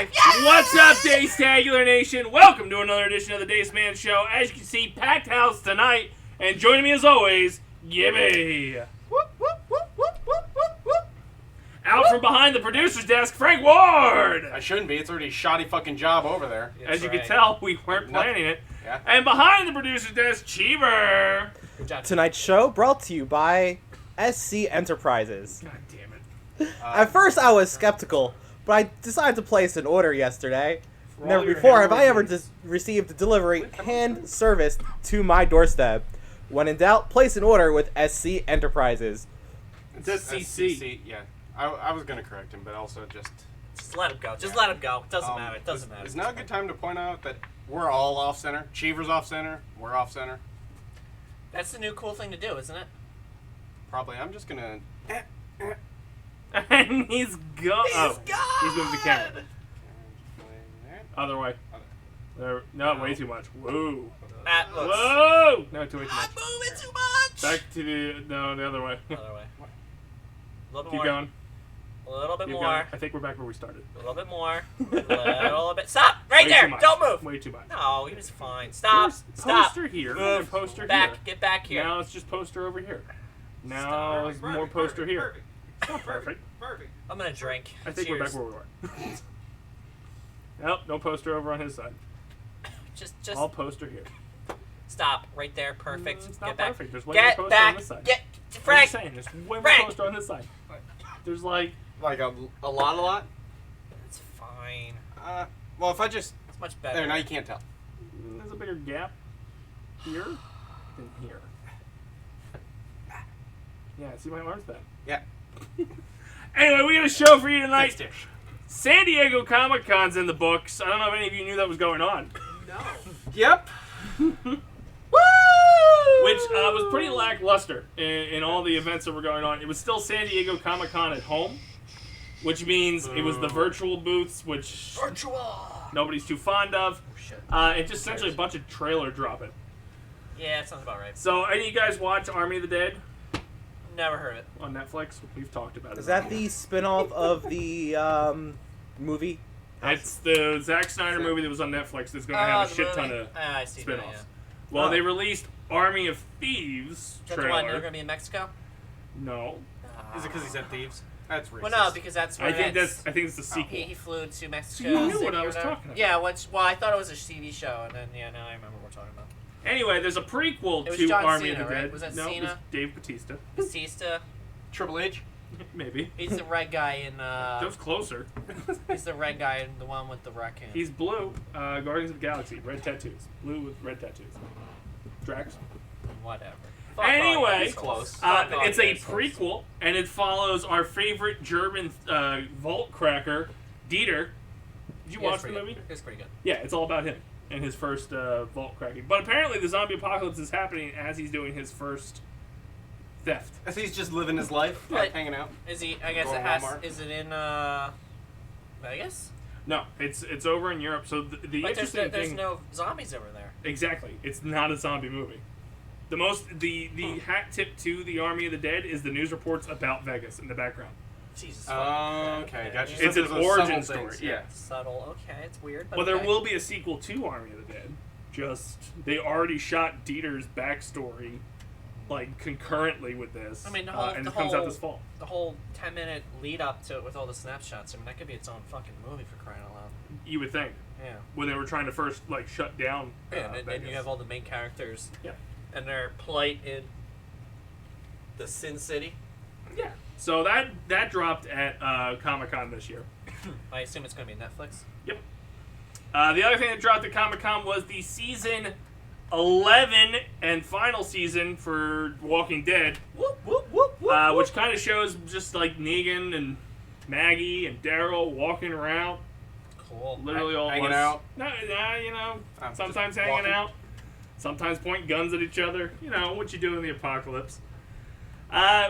What's up, Dace-tagular Nation? Welcome to another edition of the Dace Man Show. As you can see, packed house tonight, and joining me as always, Gibby. Out from behind the producer's desk, Frank Ward. I shouldn't be. It's already a shoddy fucking job over there. As you can tell, we weren't planning it. Yeah. And behind the producer's desk, Cheever. Tonight's show brought to you by SC Enterprises. God damn it. At first, I was skeptical, but I decided to place an order yesterday. Never before have I ever received delivery hand service to my doorstep. When in doubt, place an order with SC Enterprises. It's SCC. Yeah. I was going to correct him, but also just let him go. Just let him go. It doesn't matter. It doesn't matter. It's now a good time to point out that we're all off center. Cheever's off center. We're off center. That's the new cool thing to do, isn't it? Probably. I'm just going to... And he's gone. He's gone! He's moved the camera. Other way. There. No, way too much. Whoa. That looks... Whoa! No, too much. I'm moving too much! Back to the... No, the other way. Other way. A little bit Keep more. going. A little bit Keep more. going. I think we're back where we started. A little bit more. A little bit. Stop! Right Way there! too much. Don't move! Way too much. No, he was fine. Stop! There's Stop! Poster here. Move. And poster Back. here. Get back here. Now it's just poster over here. Now it's more poster here. It's not perfect. I'm gonna drink. I think we're back where we were. Nope, no poster over on his side. Just All poster here. stop. Right there. Perfect. It's not Get back. perfect. There's way Get more poster back. on this side. Get... I'm Frank! just saying, there's way more Frank! poster on this side. There's like... Like a lot? It's fine. Well, if I just... It's much better. There, now you can't tell. There's a bigger gap here than here. Yeah, see my arms then. Yeah. Anyway, we got a show for you tonight. Thanks, Dish. San Diego Comic-Con's in the books. I don't know if any of you knew that was going on. No. Yep. Which was pretty lackluster in all the events that were going on. It was still San Diego Comic-Con at home, which means it was the virtual booths, which nobody's too fond of. Oh, shit. And just essentially a bunch of trailer dropping. Yeah, that sounds about right. So, any of you guys watch Army of the Dead Never heard of it. on Netflix? We've talked about it. Is that the spin-off of the movie? It's the Zack Snyder movie that was on Netflix that's going to have a shit ton of I see that, spin-offs. yeah. Well, they released Army of Thieves Is that the one trailer. they're going to be in Mexico? No. Is it because he said thieves? That's racist. Well, no, because that's where I think it's the sequel. He flew to Mexico. So you knew City what I or was whatever. talking about. Yeah, well, I thought it was a TV show, and then, now I remember what we're talking about. Anyway, there's a prequel It was to John Army Cena, of the right? Dead. Was that no, it was Cena? Dave Bautista. Batista. Triple H? Maybe. He's the red guy in, That was closer. he's the red guy in the one with the raccoon. He's blue. Guardians of the Galaxy. Red tattoos. Blue with red tattoos. Drax. Whatever. Anyway, He's close. it's a prequel, and it follows our favorite German vault cracker, Dieter. Did you watch the movie? It's pretty good. Yeah, it's all about him and his first vault cracking. But apparently the zombie apocalypse is happening as he's doing his first theft. As he's just living his life, But- hanging out. Is he? I guess Going it has. Walmart. Is it in Vegas? No, it's over in Europe. So the But there's interesting thing... no zombies over there. Exactly. It's not a zombie movie. The hat tip to the Army of the Dead is the news reports about Vegas in the background. Jesus. Okay, gotcha. It's So an those origin subtle things, story, yeah. Subtle. Okay, it's weird. But Well, there okay. will be a sequel to Army of the Dead. Just they already shot Dieter's backstory, like concurrently with this. I mean, and it comes out this fall. The whole 10-minute lead up to it with all the snapshots. I mean, that could be its own fucking movie for crying out loud. You would think Yeah. when they were trying to first like shut down. And then Vegas. you have all the main characters. Yeah. And their plight in the Sin City. Yeah. So that dropped at Comic-Con this year. I assume it's going to be Netflix. Yep. The other thing that dropped at Comic-Con was the season 11 and final season for Walking Dead, Whoop, whoop, whoop, whoop, which kind of shows just like Negan and Maggie and Daryl walking around, Cool. literally all Hanging us. out. Sometimes just hanging walking. out, sometimes pointing guns at each other. You know what you do in the apocalypse.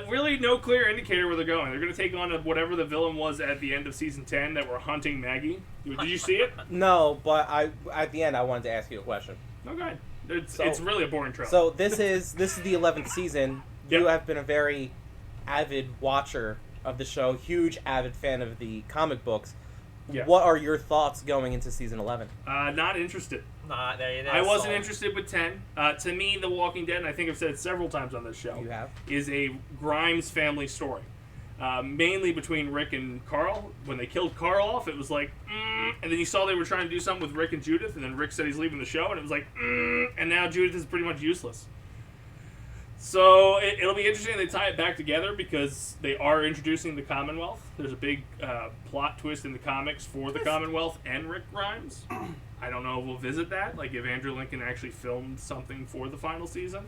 Really no clear indicator where they're going. They're going to take on whatever the villain was at the end of season 10 that were hunting Maggie. Did you see it? No, but at the end I wanted to ask you a question. Okay. It's So- really a boring trailer. So this is the 11th season. You Yep. have been a very avid watcher of the show, huge avid fan of the comic books. Yes. What are your thoughts going into season 11? Not interested. Nah, there I wasn't interested with 10. To me, The Walking Dead, and I think I've said it several times on this show, You have? is a Grimes family story. Mainly between Rick and Carl. When they killed Carl off, it was like, and then you saw they were trying to do something with Rick and Judith, and then Rick said he's leaving the show, and it was like, and now Judith is pretty much useless. So it'll be interesting they tie it back together because they are introducing the Commonwealth. There's a big plot twist in the comics for the Commonwealth and Rick Grimes. I don't know if we'll visit that, like if Andrew Lincoln actually filmed something for the final season.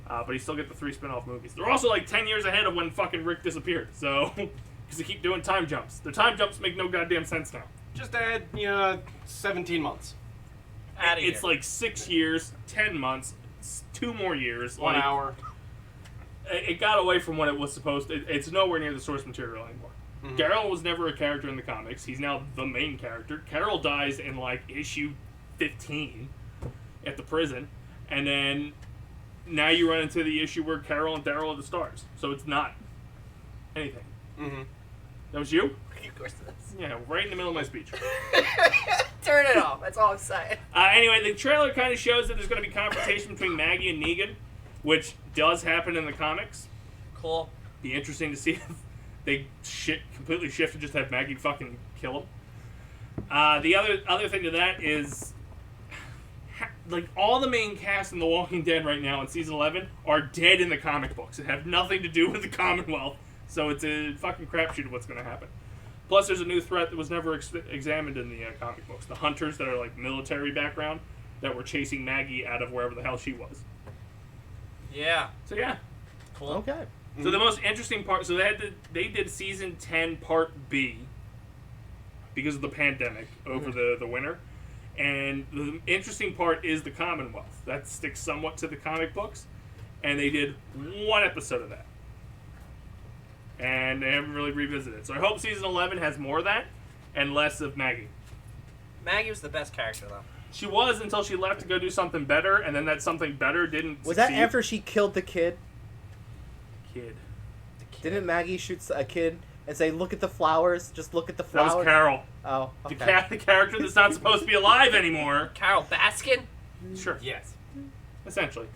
But you still get the 3 spin-off movies. They're also like 10 years ahead of when fucking Rick disappeared. So, because they keep doing time jumps. The time jumps make no goddamn sense now. Just add, 17 months. It's like 6 years, 10 months, 2 more years. 1 hour. It got away from what it was supposed to. It's nowhere near the source material anymore. Mm-hmm. Daryl was never a character in the comics. He's now the main character. Carol dies in like issue 15 at the prison. And then now you run into the issue where Carol and Daryl are the stars. So it's not anything. Mm-hmm. That was you? Of course it is. Yeah, right in the middle of my speech. Turn it off. That's all I'm saying. Anyway, the trailer kind of shows that there's going to be confrontation between Maggie and Negan, which does happen in the comics. Cool. Be interesting to see if they completely shift and just have Maggie fucking kill him. The other thing to that is, like, all the main cast in The Walking Dead right now in season 11 are dead in the comic books and have nothing to do with the Commonwealth. So it's a fucking crapshoot of what's going to happen. Plus, there's a new threat that was never examined in the comic books. The hunters that are, like, military background that were chasing Maggie out of wherever the hell she was. Yeah. So, yeah. Cool. Okay. So the most interesting part, so they did season 10 part B because of the pandemic over the winter. And the interesting part is the Commonwealth. That sticks somewhat to the comic books. And they did 1 episode of that. And they haven't really revisited it. So I hope season 11 has more of that and less of Maggie. Maggie was the best character, though. She was until she left to go do something better, and then that something better didn't Was succeed. that after she killed the kid? Kid. Didn't Maggie shoot a kid and say, "Look at the flowers, just look at the flowers"? That was Carol. Oh, okay. The character that's not supposed to be alive anymore. Carol Baskin? Sure. Yes. Essentially.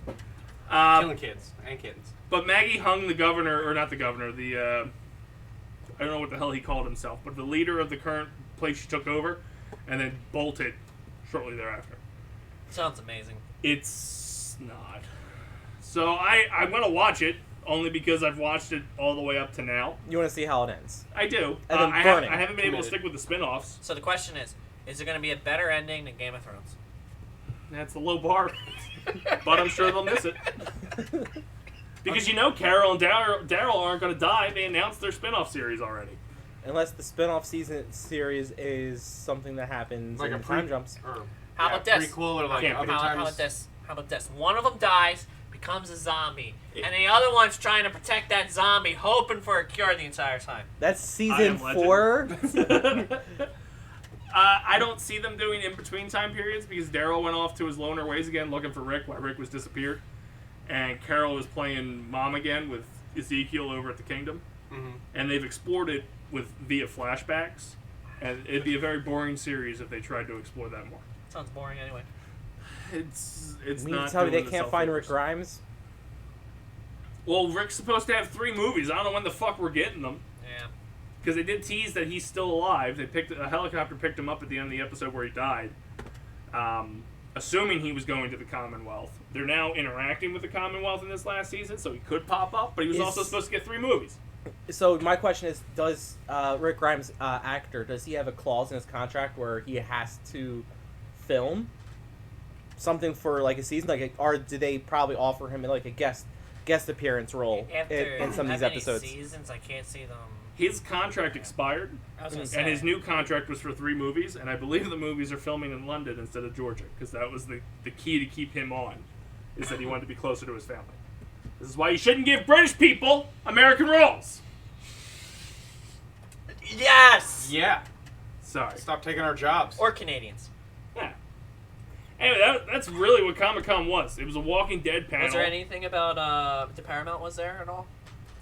Killing kids and kittens. But Maggie hung the governor, or not the governor, I don't know what the hell he called himself, but the leader of the current place she took over, and then bolted shortly thereafter. Sounds amazing. It's not. So I'm going to watch it, only because I've watched it all the way up to now. You want to see how it ends? I do. And then I burning. haven't been able to Committed. stick with the spin-offs. So the question is it going to be a better ending than Game of Thrones? That's a low bar. But I'm sure they'll miss it. Because Carol and Daryl aren't going to die. They announced their spin-off series already. Unless the spin-off series is something that happens Like in a the time jumps. Or, How about this? Prequel or like Can't other be. times. How about this? One of them dies, becomes a zombie, and the other one's trying to protect that zombie, hoping for a cure the entire time. That's I season Am Legend. 4. I don't see them doing in-between time periods because Daryl went off to his loner ways again looking for Rick while Rick was disappeared. And Carol was playing Mom again with Ezekiel over at the Kingdom. Mm-hmm. And they've explored it via flashbacks. And it'd be a very boring series if they tried to explore that more. Sounds boring anyway. It's You mean not. to tell me they doing can't itself find favors. Rick Grimes? Well, Rick's supposed to have 3 movies. I don't know when the fuck we're getting them. Yeah. Because they did tease that he's still alive. A helicopter picked him up at the end of the episode where he died. Assuming he was going to the Commonwealth. They're now interacting with the Commonwealth in this last season, so he could pop up, but he was also supposed to get 3 movies. So my question is, does Rick Grimes, actor, does he have a clause in his contract where he has to film something for like a season, or do they probably offer him like a guest appearance role in some of these episodes? Seasons, I can't see them. His contract expired, I was gonna say. and his new contract was for 3 movies, and I believe the movies are filming in London instead of Georgia, because that was the key to keep him on, is that he wanted to be closer to his family. This is why you shouldn't give British people American roles. Yes! Yeah. Sorry. Stop taking our jobs. Or Canadians. Yeah. Anyway, that's really what Comic-Con was. It was a Walking Dead panel. Was there anything about the Paramount was there at all?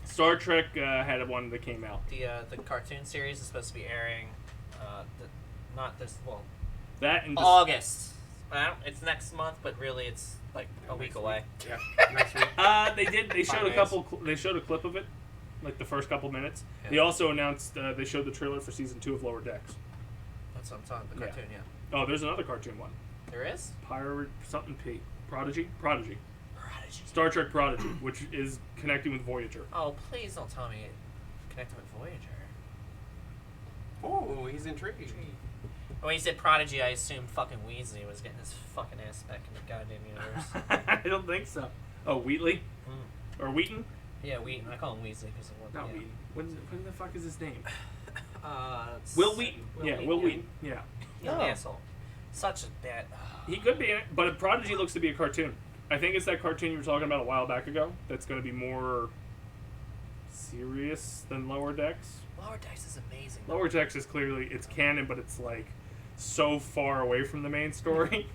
Star Trek had one that came out. The cartoon series is supposed to be airing not this. Well, That and August. It's next month, but really it's like a week away. Yeah, next week. They showed a 5 couple. They showed a clip of it, like the first couple minutes. Yeah. They also announced they showed the trailer for season 2 of Lower Decks. That's what I'm talking. The Yeah. cartoon, yeah. Oh, there's another cartoon one. There is. Pirate something P. Prodigy. Prodigy. Star Trek Prodigy, which is connecting with Voyager. Oh, please don't tell me it connected with Voyager. Oh, he's intrigued. When you said Prodigy, I assumed fucking Weasley was getting his fucking ass back in the goddamn universe. I don't think so. Oh, Wheatley? Or Wheaton? Yeah, Wheaton. I call him Weasley because of what. Not yeah. Wheaton. When the fuck is his name? It's Will Wheaton. Will Wheaton. Yeah. He's an Oh. asshole. Such a bad. He could be in it, but Prodigy looks to be a cartoon. I think it's that cartoon you were talking about a while back ago that's going to be more serious than Lower Decks. Lower Decks is amazing. Lower Decks is clearly, it's canon, but it's like so far away from the main story.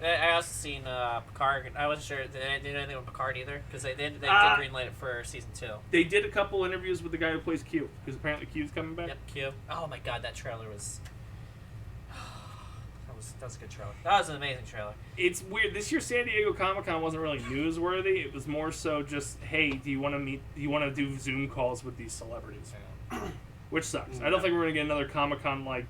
I also seen Picard. I wasn't sure they didn't do anything with Picard either because they did greenlight it for season 2. They did a couple interviews with the guy who plays Q, because apparently Q's coming back. Yep, Q. Oh my god, that trailer was. That was a good trailer. That was an amazing trailer. It's weird. This year San Diego Comic-Con wasn't really newsworthy. It was more so just, hey, do you want to do Zoom calls with these celebrities? Which sucks. I don't think we're going to get another Comic-Con like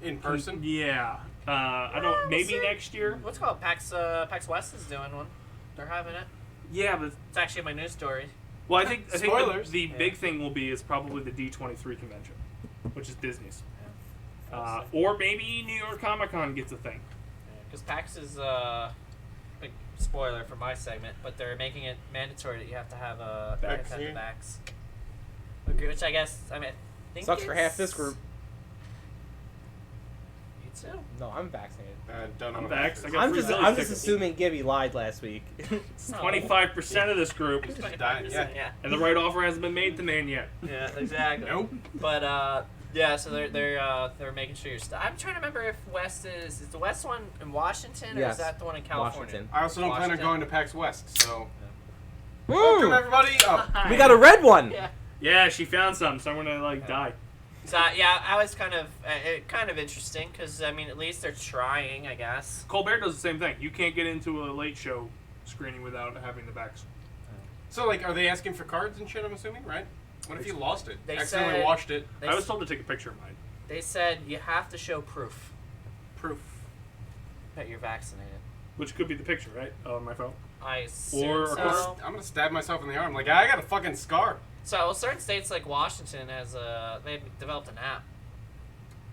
In person? Yeah. I don't. Maybe see. next year. What's it called? PAX West is doing one. They're having it. Yeah, but It's actually my news story. well, I think Spoilers. the big thing will be is probably the D23 convention, which is Disney's. Or maybe New York Comic Con gets a thing. Because PAX is big spoiler for my segment, but they're making it mandatory that you have to have a Vaccine? vax. Okay, which I guess I think Sucks for half this group. Me too. No, I'm vaccinated. Don't know I'm what vaxxed. that I is. got I'm free just Phillies I'm just tickets. assuming Gibby lied last week. It's 25% of this group, Yeah. and the right offer hasn't been made to man yet. Yeah, exactly. Nope. But yeah, so they're making sure you're. I'm trying to remember if West is the West one in Washington or Yes. is that the one in California? Washington. I also don't plan on Washington. going to PAX West, so Woo! welcome everybody. Oh, We got a red one. Yeah. Yeah, she found something, so I'm gonna like die. So yeah, I was kind of interesting because I mean at least they're trying, I guess. Colbert does the same thing. You can't get into a late show screening without having the backs. so like, are they asking for cards and shit? I'm assuming, right? What if you lost it? They Accidentally said- washed it. They, I was told to take a picture of mine. they said you have to show proof Proof. that you're vaccinated. Which could be the picture, right? On my phone. I assume Or- so. I'm gonna stab myself in the arm. Like, I got a fucking scar. So well, certain states like Washington they developed an app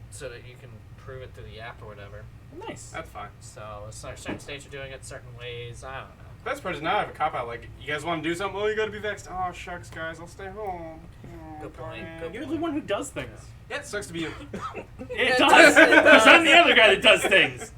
so that you can prove it through the app or whatever. Nice. That's fine. So certain states are doing it certain ways. I don't know. Best part is now I have a cop out. Like, you guys want to do something? Oh, you gotta be vaxxed. Oh, shucks, guys. I'll stay home. Oh, Good point, darn. good You're the one who does things. Yeah, it sucks to be you. It does. Because I'm the other guy that does things.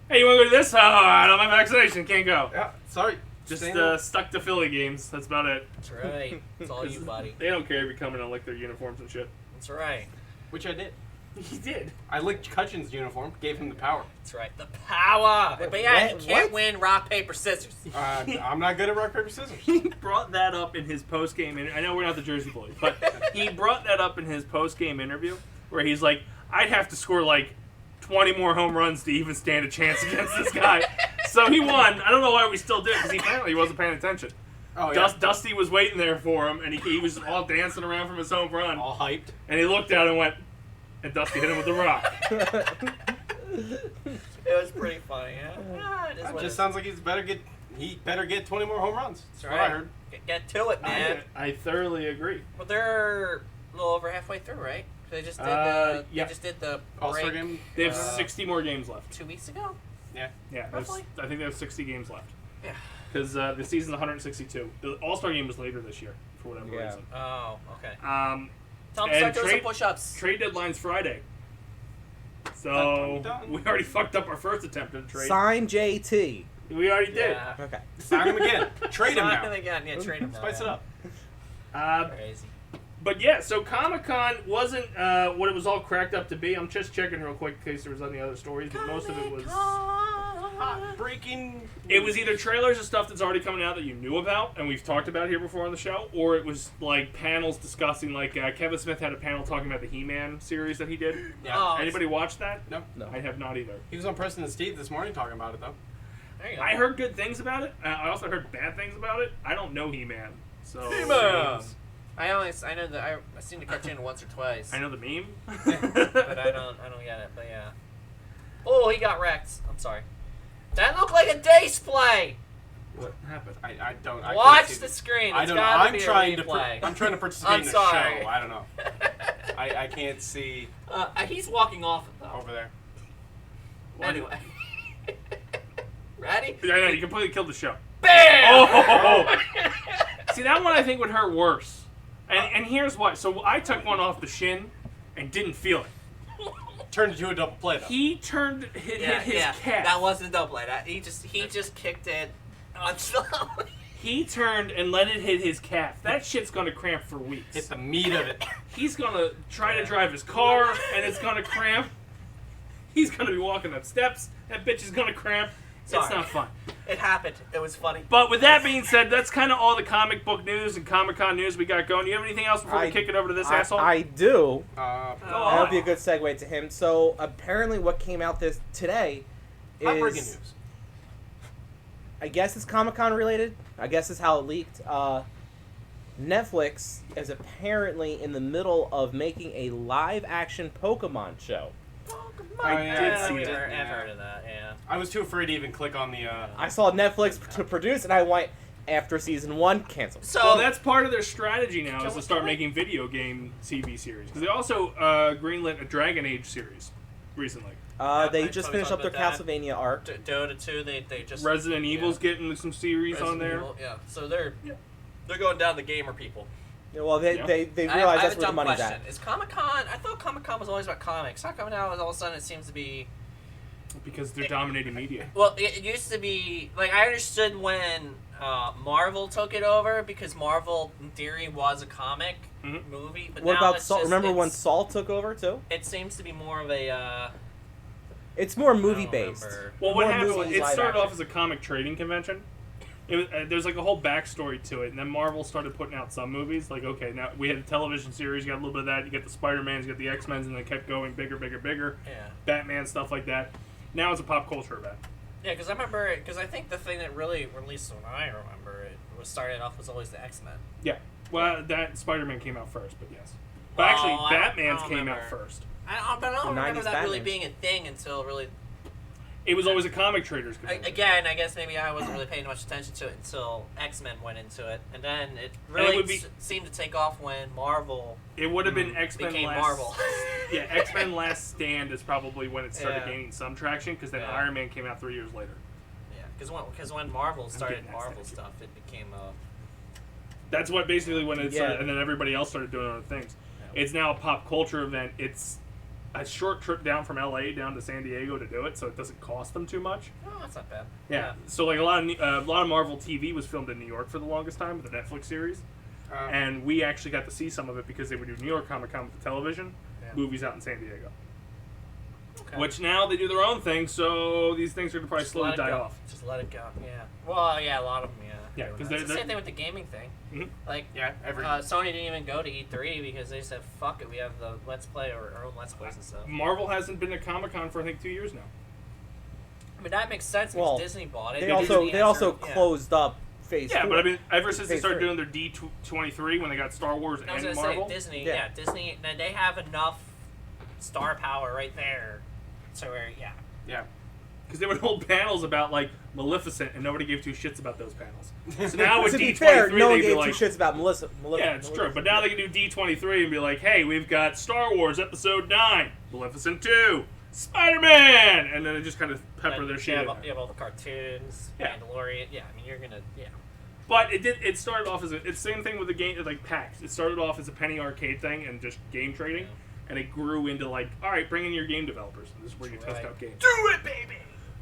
Hey, you want to go to this? Oh, I don't have my vaccination. Can't go. Yeah, sorry. Just Stay home. stuck to Philly games. That's about it. That's right. It's all you, buddy. They don't care if you come in and lick their uniforms and shit. That's right. Which I did. He did. I licked Cutchin's uniform, gave him the power. That's right. The power. Wait, But yeah, what? you can't What? win rock paper scissors. I'm not good at rock, paper, scissors. He brought that up in his post-game. I know we're not the Jersey Boys, but he brought that up in his post-game interview where he's like, I'd have to score like 20 more home runs to even stand a chance against this guy. So he won. I don't know why we still did because apparently he wasn't paying attention. Oh, yeah. Dusty was waiting there for him, and he was all dancing around from his home run. All hyped. And he looked at him and went, and Dusty hit him with the rock. It was pretty funny. Yeah. It is That what it just is. sounds like he better get 20 more home runs. That's That's what I heard. Get to it, man. I thoroughly agree. Well, they're a little over halfway through, right? They just did yeah. They just did the All-Star break game. They have Uh, 60 more games left. 2 weeks ago. Yeah. Yeah, roughly? I think they have 60 games left. Yeah. Because the season's 162. The All-Star game was later this year, for whatever Yeah. reason. Oh, okay. And Tell them to start doing some trade- push-ups. Trade deadline's Friday. So, Dun, dun, dun. we already fucked up our first attempt at a trade. Sign JT. We already did. Yeah. Okay. Sign him again. Trade him Sign now. again. Yeah, trade him now. Spice it up. Crazy. But yeah, so Comic-Con wasn't what it was all cracked up to be. I'm just checking real quick in case there was any other stories, but most of it was hot breaking. It was either trailers of stuff that's already coming out that you knew about, and we've talked about here before on the show, or it was like panels discussing, like Kevin Smith had a panel talking about the He-Man series that he did. Yeah. Oh, Anybody watch that? No. I have not either. He was on Preston and Steve this morning talking about it though. there you go. I heard good things about it. I also heard bad things about it. I don't know He-Man, so He-Man! I know that I've seen the cartoon once or twice. I know the meme. But I don't get it. But yeah. Oh, he got wrecked. I'm sorry. That looked like a Dace play. What happened? I don't. I Watch can't see the this. screen. I It's don't know. gotta I'm be trying a to. replay. I'm trying to participate I'm in the sorry. show. I don't know. I can't see He's walking off it though. over there. Anyway. Ready? I know, you completely killed the show. Bam! Oh! See, that one I think would hurt worse. And here's why. So I took one off the shin and didn't feel it. Turned into a double play though. He hit his calf. That wasn't a double play. He just kicked it slowly. He turned and let it hit his calf. That shit's gonna cramp for weeks. Hit the meat of it. He's gonna try to drive his car and it's gonna cramp. He's gonna be walking up steps. That bitch is gonna cramp. Sorry. It's not fun. It happened. It was funny. But with that being said, that's kind of all the comic book news and Comic-Con news we got going. You have anything else before we kick it over to this asshole? I do. That'll be a on. good segue to him. So apparently, what came out today Hot breaking is, news. I guess it's Comic-Con related. I guess is how it leaked. Netflix is apparently in the middle of making a live-action Pokemon show. I did see I've that. heard of that. Yeah. I was too afraid to even click on the. I saw Netflix to produce, and I went after season 1, canceled. So Well, that's part of their strategy now is to start Can we- making video game TV series. Because they also greenlit a Dragon Age series recently. They I just totally finished up their thought about that. Castlevania arc. Dota 2, they just Resident Evil's getting some series on Resident there. Evil, yeah. So they're going down the gamer people. Well, they Yeah. realize I have that's a where the dumb money's question. at. Is Comic-Con? I thought Comic-Con was always about comics. How come now all of a sudden it seems to be? Because they're dominating media. Well, it used to be like I understood when Marvel took it over because Marvel, in theory, was a comic movie. But What now about it's Saul? just, Remember when it's- Saul took over too? It seems to be more of a. It's more I don't movie based. remember. Well, what More happened was movies, it live started off action. as a comic trading convention. It was, there's like a whole backstory to it, and then Marvel started putting out some movies. Like, okay, now we had a television series, you got a little bit of that, you get the Spider-Mans, you got the X-Men's, and they kept going bigger. Yeah. Batman, stuff like that. Now it's a pop culture event. Yeah, because I remember, because I think the thing that really, at least when I remember it, was started off was always the X-Men. Yeah. Well, that Spider-Man came out first, but yes. But Well, actually, I don't Batman's came remember. out first. But I don't The remember 90s that really Batmans. being a thing until really. It was always a comic traders convention. Again, I guess maybe I wasn't really paying much attention to it until X-Men went into it, and then it And really it would be- seemed to take off when Marvel It would have been X-Men became Last... Marvel. Yeah, X-Men Last Stand is probably when it started Yeah. gaining some traction, because then Yeah. Iron Man came out 3 years later. Yeah, because when Marvel started getting that Marvel statue. stuff, it became That's what basically when it Yeah. started, and then everybody else started doing other things. Yeah. It's now a pop culture event. It's a short trip down from LA down to San Diego to do it, so it doesn't cost them too much. oh, that's not bad. Yeah. So like a lot of Marvel TV was filmed in New York for the longest time with the Netflix series, and we actually got to see some of it because they would do New York Comic Con with the television, Yeah. movies out in San Diego. Okay. Which now they do their own thing, so these things are gonna probably Just slowly let it die go. off. Just let it go. Yeah. Well, yeah, a lot of them. Yeah. Yeah, doing 'cause that. It's the they're- same thing with the gaming thing. Mhm. Like, Yeah, every. Sony didn't even go to E3 because they said, "Fuck it, we have the Let's Play or our own Let's Plays and stuff." Marvel hasn't been to Comic Con for I think 2 years now. I mean, that makes sense because Well, Disney bought it. They and also Disney they has also their- yeah. closed up Phase Yeah, 4. but I mean, ever since they Phase started 3. doing their D23 when they got Star Wars I was and gonna Marvel, say Disney. Yeah. Yeah, Disney. They have enough star power right there, so where Yeah. because they would hold panels about like Maleficent, and nobody gave two shits about those panels. So now with To be D23, fair, no one they'd be gave like, two shits about Melissa. yeah, it's true. But now they can do D23 and be like, hey, we've got Star Wars Episode 9, Maleficent 2, Spider-Man, and then they just kind of pepper their shit in You there. have all the cartoons, Yeah. Mandalorian. Yeah, I mean, you're gonna. Yeah. But it started off as it's the same thing with the game, like PAX. It started off as a penny arcade thing and just game trading, and it grew into like, all right, bring in your game developers. This is where you test Right. out games. Do it, baby.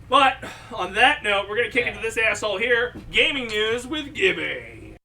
But on that note, we're gonna kick Yeah. into this asshole here, gaming news with Gibby.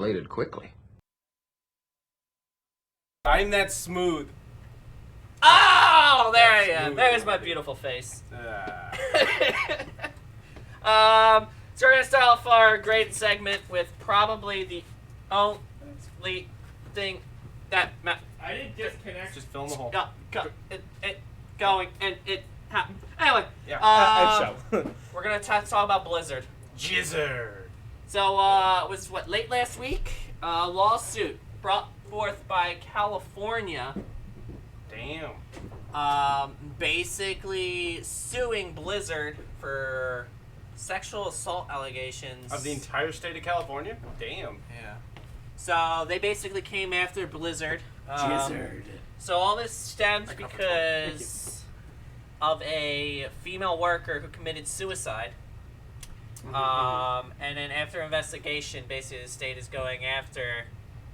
escalated quickly. I'm that smooth. Oh, there I am. Smooth. There's my beautiful face. Ah. So we're gonna start off our great segment with probably the only thing that I didn't disconnect. Just fill in the hole. going and it happened. Anyway, And show. we're gonna talk about Blizzard. Jizzard. So it was late last week? A lawsuit brought forth by California. Damn. Basically suing Blizzard for sexual assault allegations Of the entire state of California? Damn. Yeah. So they basically came after Blizzard. So all this stems because of a female worker who committed suicide. And then after investigation, basically the state is going after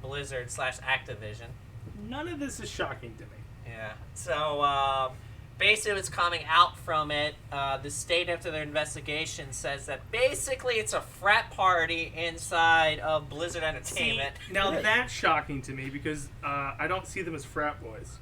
Blizzard / Activision. None of this is shocking to me. Yeah. So basically what's coming out from it, the state after their investigation says that basically it's a frat party inside of Blizzard Entertainment. See, now that's shocking to me because I don't see them as frat boys.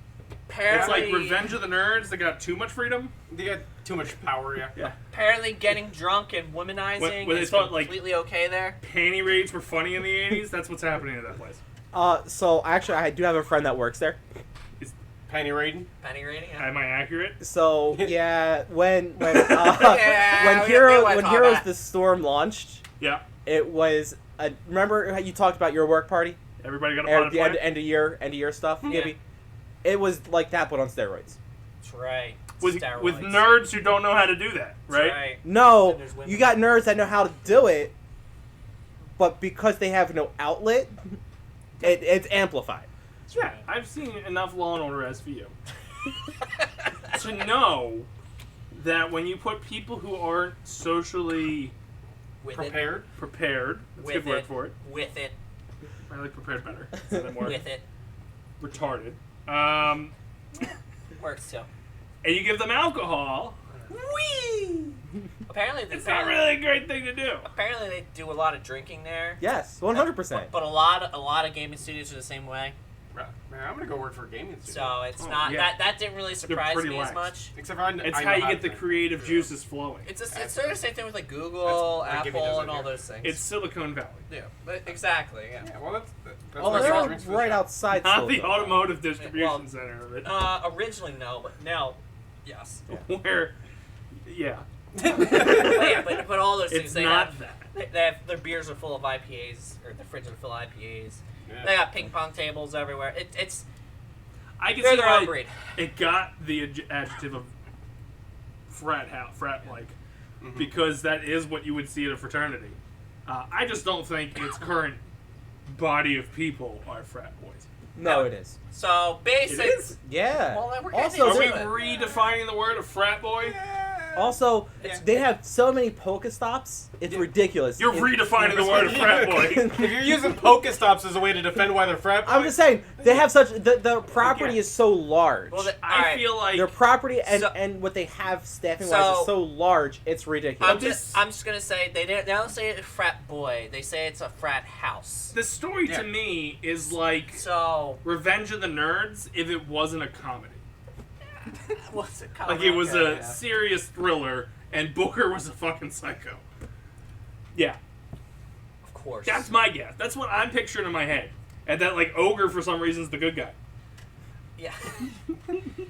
Apparently, It's like Revenge of the Nerds. They got too much freedom. They got too much power, yeah. apparently getting drunk and womanizing when they is thought, like, completely okay there. Panty raids were funny in the 80s. That's what's happening at that place. So actually, I do have a friend that works there. Penny raiding? Penny rating, yeah. Am I accurate? So yeah, when Yeah, when we wanna talk Heroes about the Storm launched, Yeah. it was remember how you talked about your work party? Everybody got a Or pot the of end of year stuff, Yeah. Gibby. It was like that, but on steroids. That's right. with Steroids. nerds who don't know how to do that, That's right? No, And there's women. you got nerds that know how to do it, but because they have no outlet, it's amplified. Yeah, I've seen enough Law and Order SVU to know that when you put people who aren't socially With Prepared? prepared, that's a good word for it. With it. I like prepared better. So they're more With it. retarded. Works too. And you give them alcohol. Whee! Apparently, It's not really a great thing to do. Apparently, they do a lot of drinking there. Yes, 100%. But a lot of gaming studios are the same way. Man, I'm gonna go work for a gaming studio. So it's Oh, not yeah. that didn't really surprise pretty me as lax. much. Except for I It's I how know you get the to creative drink. juices flowing. It's sort of the same thing with like Google, That's why Gibby Apple, does and it all here. those things. It's Silicon Valley. yeah, but exactly. Yeah. Yeah, well, that's Oh, where they're soft drinks right fish are. outside. Not the Silicon. automotive distribution Well, center of it. Originally no, but now yes. Where, yeah. But yeah, but all those things It's they not have, that. they have their beers are full of IPAs or their fridges are full of IPAs. Yeah. They got ping pong tables everywhere. It's I can they're see their own why breed. it got the adjective of frat-like, because that is what you would see at a fraternity. I just don't think its current body of people are frat boys. No, it is. So It basically, is? Yeah. Well, then we're getting Also, Are we into it. redefining the word of frat boy? Also, Yeah. they have so many Pokestops. It's ridiculous. You're redefining the word of frat boy. If you're using Pokestops as a way to defend why they're frat boys, I'm just saying they have such the property Yeah. is so large. well, I feel like Their property and, So- and what they have staffing wise So- is so large. It's ridiculous. I'm just gonna say they don't say it's a frat boy. They say it's a frat house. the story Yeah. to me is like So Revenge of the Nerds if it wasn't a comedy. what's it called? Like it was Okay, a serious thriller and Booker was a fucking psycho. Yeah. of course. That's my guess. That's what I'm picturing in my head. And that like ogre for some reason is the good guy. Yeah.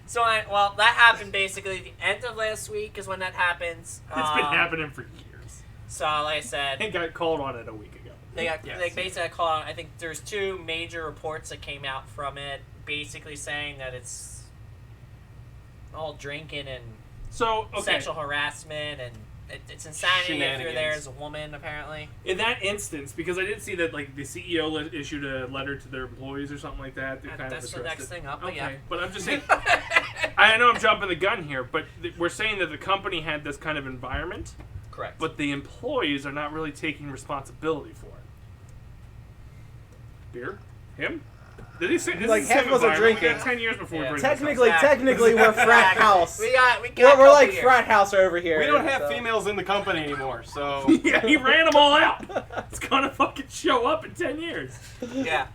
So that happened basically the end of last week is when that happens. It's been happening for years. So like I I said, got called on it a week ago. they got Yes. they basically called. I think there's 2 major reports that came out from it, basically saying that it's all drinking and So okay, sexual harassment and it's insanity if you're there Shenanigans. as a woman apparently. in that instance, because I did see that like the CEO issued a letter to their employees or something like that. Kind That's of the addressed next it. thing up, but Okay, yeah. but I'm just saying. I know I'm jumping the gun here, but we're saying that the company had this kind of environment, Correct. but the employees are not really taking responsibility for it. Beer? Him? Did he say this Like, is half of us are environment. We drinking. got 10 years before we Yeah. bring Technically, this up. technically, we're frat house. We got We're a couple like years. frat house over here. We don't have so. females in the company anymore, so. Yeah, he ran them all out. It's gonna fucking show up in 10 years. Yeah.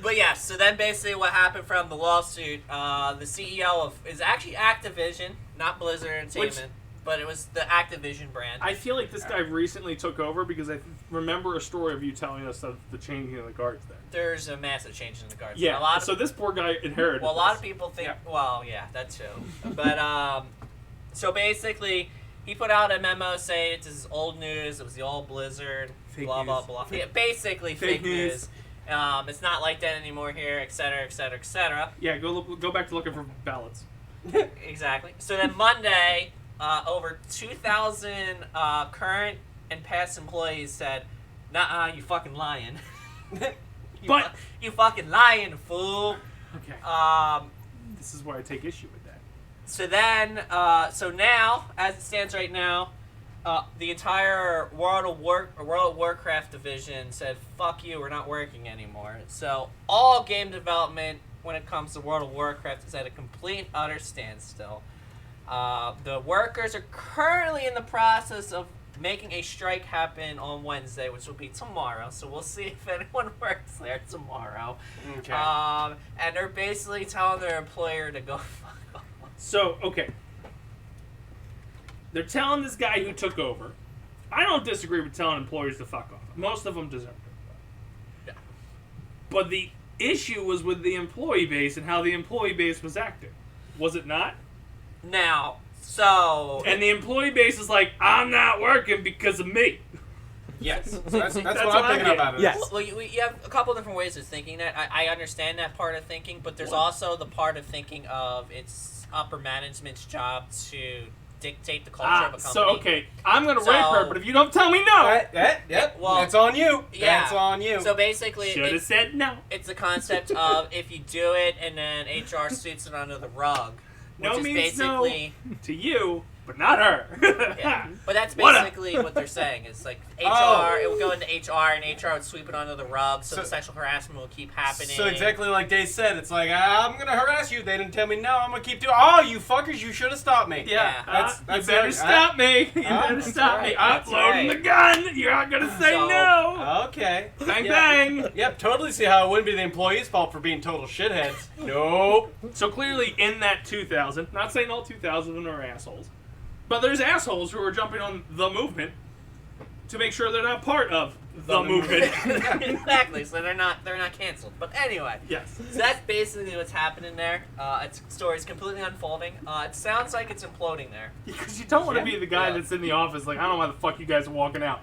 But yeah, so then basically what happened from the lawsuit, the CEO is actually Activision, not Blizzard Entertainment, but it was the Activision brand. I feel like this guy recently took over because I remember a story of you telling us of the changing of the guards there. There's a massive change in the guards. Yeah, A lot of, so this poor guy inherited well, a lot of this. people think, Yeah. well, yeah, that too. But, so basically, he put out a memo saying this is old news, it was the old Blizzard, Fake blah, blah, news. blah. Yeah, basically Fake fake news. news. It's not like that anymore here, et cetera, et cetera, et cetera. Yeah, go back to looking for ballots. Exactly. So then Monday, over 2,000 current and past employees said, "Nah, you fucking lying." But- you fucking lying, fool. Okay. This is where I take issue with that. So then, so now, as it stands right now, the entire World of Warcraft division said, "Fuck you, we're not working anymore." So all game development, when it comes to World of Warcraft, is at a complete and utter standstill. The workers are currently in the process of making a strike happen on Wednesday, which will be tomorrow. So we'll see if anyone works there tomorrow. Okay. And they're basically telling their employer to go fuck off. So, okay. They're telling this guy who took over. I don't disagree with telling employers to fuck off. Most of them deserve it. Yeah. But the issue was with the employee base and how the employee base was acting. Was it not? Now, so And the employee base is like, I'm not working because of me. Yes. So that's That's what what I'm I'm thinking getting. about it. Yes. well, you have a couple different ways of thinking that. I understand that part of thinking, but there's What? also the part of thinking of it's upper management's job to dictate the culture of a company. So, okay, I'm going to So- rape her, but if you don't tell me no, Yep. Well, that's on you. yeah. That's on you. So basically, should have it's, said no. it's the concept of if you do it and then HR sweeps it under the rug. Which No is means no basically, to you, but not her. yeah. But that's What up? basically what they're saying. It's like HR, Oh. it would go into HR, and HR would sweep it under the rug, so So- the sexual harassment will keep happening. So exactly like Dace said, it's like, I'm going to harass you. They didn't tell me no. I'm going to keep doing Oh, you fuckers, you should have stopped me. Yeah. That's you better it. stop me. You better that's stop me. right. I'm That's loading right. the gun. You're not going to say So- no. Okay. Bang, Yeah. bang. Yep, totally see how it wouldn't be the employee's fault for being total shitheads. Nope. So clearly in that 2,000, not saying all 2,000 of them are assholes, but there's assholes who are jumping on the movement to make sure they're not part of the movement. Exactly. So they're not canceled. But anyway, Yes. so that's basically what's happening there. Its story's completely unfolding. It sounds like it's imploding there. Because you don't want to be the guy Yeah. that's in the office like, I don't know why the fuck you guys are walking out.